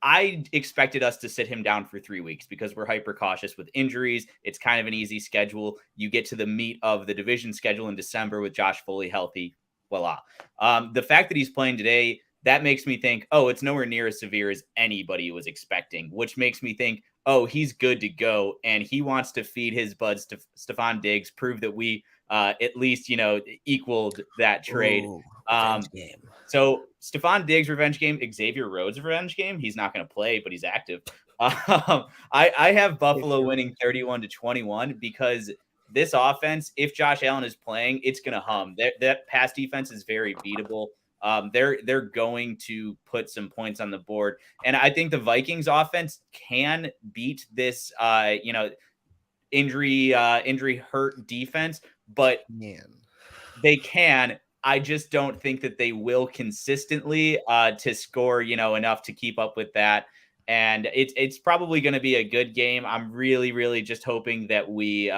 [SPEAKER 2] I expected us to sit him down for 3 weeks because we're hyper cautious with injuries. It's kind of an easy schedule. You get to the meat of the division schedule in December with Josh fully healthy. Voila. The fact that he's playing today, that makes me think, it's nowhere near as severe as anybody was expecting, which makes me think, he's good to go. And he wants to feed his buds to Stephon Diggs, prove that we at least, equaled that trade. So Stephon Diggs revenge game, Xavier Rhodes revenge game. He's not going to play, but he's active. I have Buffalo winning 31-21 because this offense, if Josh Allen is playing, it's going to hum. That pass defense is very beatable. They're going to put some points on the board, and I think the Vikings offense can beat this, injury hurt defense, but they can. I just don't think that they will consistently to score, enough to keep up with that. And it's probably going to be a good game. I'm really, really just hoping that we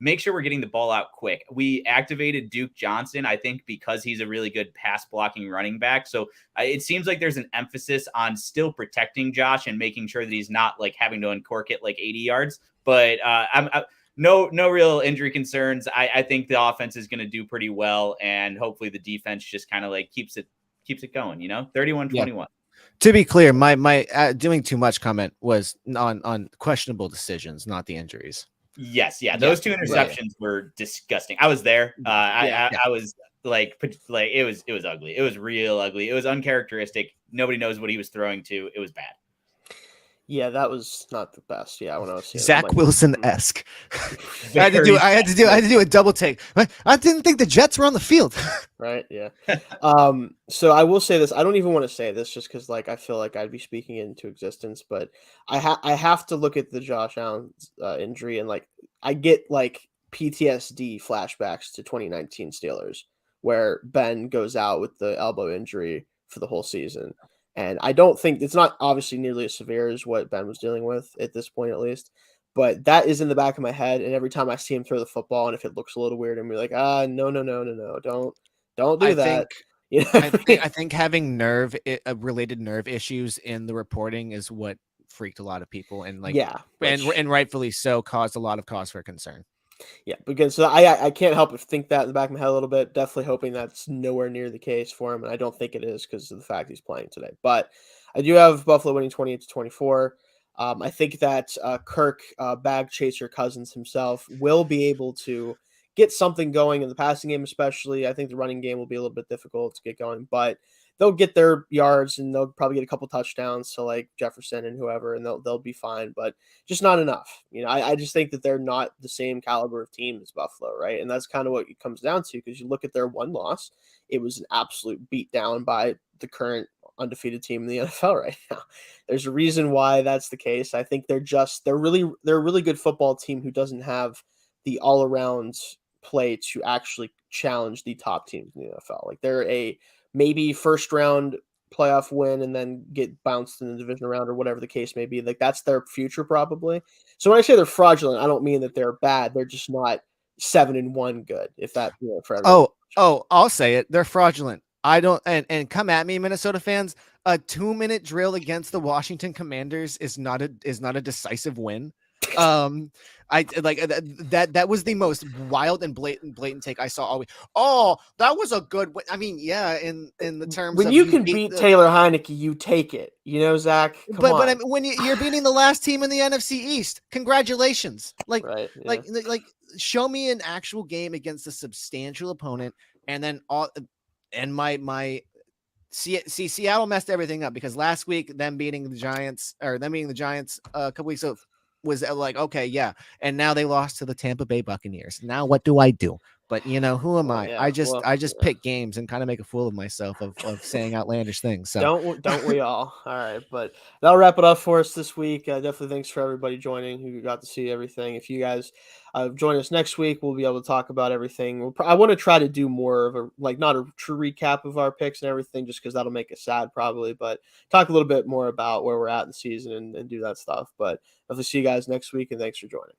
[SPEAKER 2] make sure we're getting the ball out quick. We activated Duke Johnson, I think, because he's a really good pass blocking running back. So it seems like there's an emphasis on still protecting Josh and making sure that he's not like having to uncork it like 80 yards. But no real injury concerns. I think the offense is going to do pretty well, and hopefully the defense just kind of like keeps it going. 31-21.
[SPEAKER 3] Yeah. To be clear, my doing too much comment was on questionable decisions, not the injuries.
[SPEAKER 2] Yes, those 2 interceptions were disgusting. I was there. I was like it was ugly. It was real ugly. It was uncharacteristic. Nobody knows what he was throwing to. It was bad.
[SPEAKER 1] Yeah, that was not the best. Yeah, when I was seeing
[SPEAKER 3] Zach Wilson-esque. I had to do a double take. I didn't think the Jets were on the field.
[SPEAKER 1] Right. Yeah. So I will say this. I don't even want to say this just because I feel like I'd be speaking it into existence, but I have to look at the Josh Allen injury and I get PTSD flashbacks to 2019 Steelers where Ben goes out with the elbow injury for the whole season. And I don't think it's not obviously nearly as severe as what Ben was dealing with at this point, at least. But that is in the back of my head. And every time I see him throw the football, and if it looks a little weird, I'm like, no, don't do that.
[SPEAKER 3] I think having related nerve issues in the reporting is what freaked a lot of people, and and rightfully so, caused a lot of cause for concern.
[SPEAKER 1] Yeah, because I can't help but think that in the back of my head a little bit. Definitely hoping that's nowhere near the case for him, and I don't think it is because of the fact he's playing today. But I do have Buffalo winning 28-24. I think that Kirk, bag chaser Cousins himself, will be able to get something going in the passing game, especially. I think the running game will be a little bit difficult to get going, but they'll get their yards and they'll probably get a couple touchdowns to like Jefferson and whoever, and they'll be fine, but just not enough. I just think that they're not the same caliber of team as Buffalo, right? And that's kind of what it comes down to, because you look at their one loss, it was an absolute beatdown by the current undefeated team in the NFL right now. There's a reason why that's the case. I think they're a really good football team who doesn't have the all around play to actually challenge the top teams in the NFL. Like they're a maybe first round playoff win and then get bounced in the division round or whatever the case may be. Like that's their future probably. So when I say they're fraudulent, I don't mean that they're bad. They're just not 7-1 good. If that for everyone.
[SPEAKER 3] I'll say it. They're fraudulent. I don't and come at me, Minnesota fans. A 2-minute drill against the Washington Commanders is not a decisive win. I like that was the most wild and blatant take I saw all week. Oh, that was a good win. I mean, yeah, in the terms
[SPEAKER 1] when
[SPEAKER 3] of
[SPEAKER 1] you can beat Taylor Heineke, you take it. Zach.
[SPEAKER 3] But I mean, when you're beating the last team in the NFC East, congratulations. Like,
[SPEAKER 1] right, yeah.
[SPEAKER 3] like show me an actual game against a substantial opponent, and then Seattle messed everything up because last week them beating the Giants a couple weeks ago was like, okay, yeah. And now they lost to the Tampa Bay Buccaneers. Now what do I do? But who am I?
[SPEAKER 1] Yeah,
[SPEAKER 3] I just pick games and kind of make a fool of myself of saying outlandish things. So
[SPEAKER 1] don't we all? All right, but that'll wrap it up for us this week. Definitely thanks for everybody joining who got to see everything. If you guys join us next week, we'll be able to talk about everything. I want to try to do more of not a true recap of our picks and everything, just because that'll make us sad probably, but talk a little bit more about where we're at in the season and do that stuff. But definitely see you guys next week, and thanks for joining.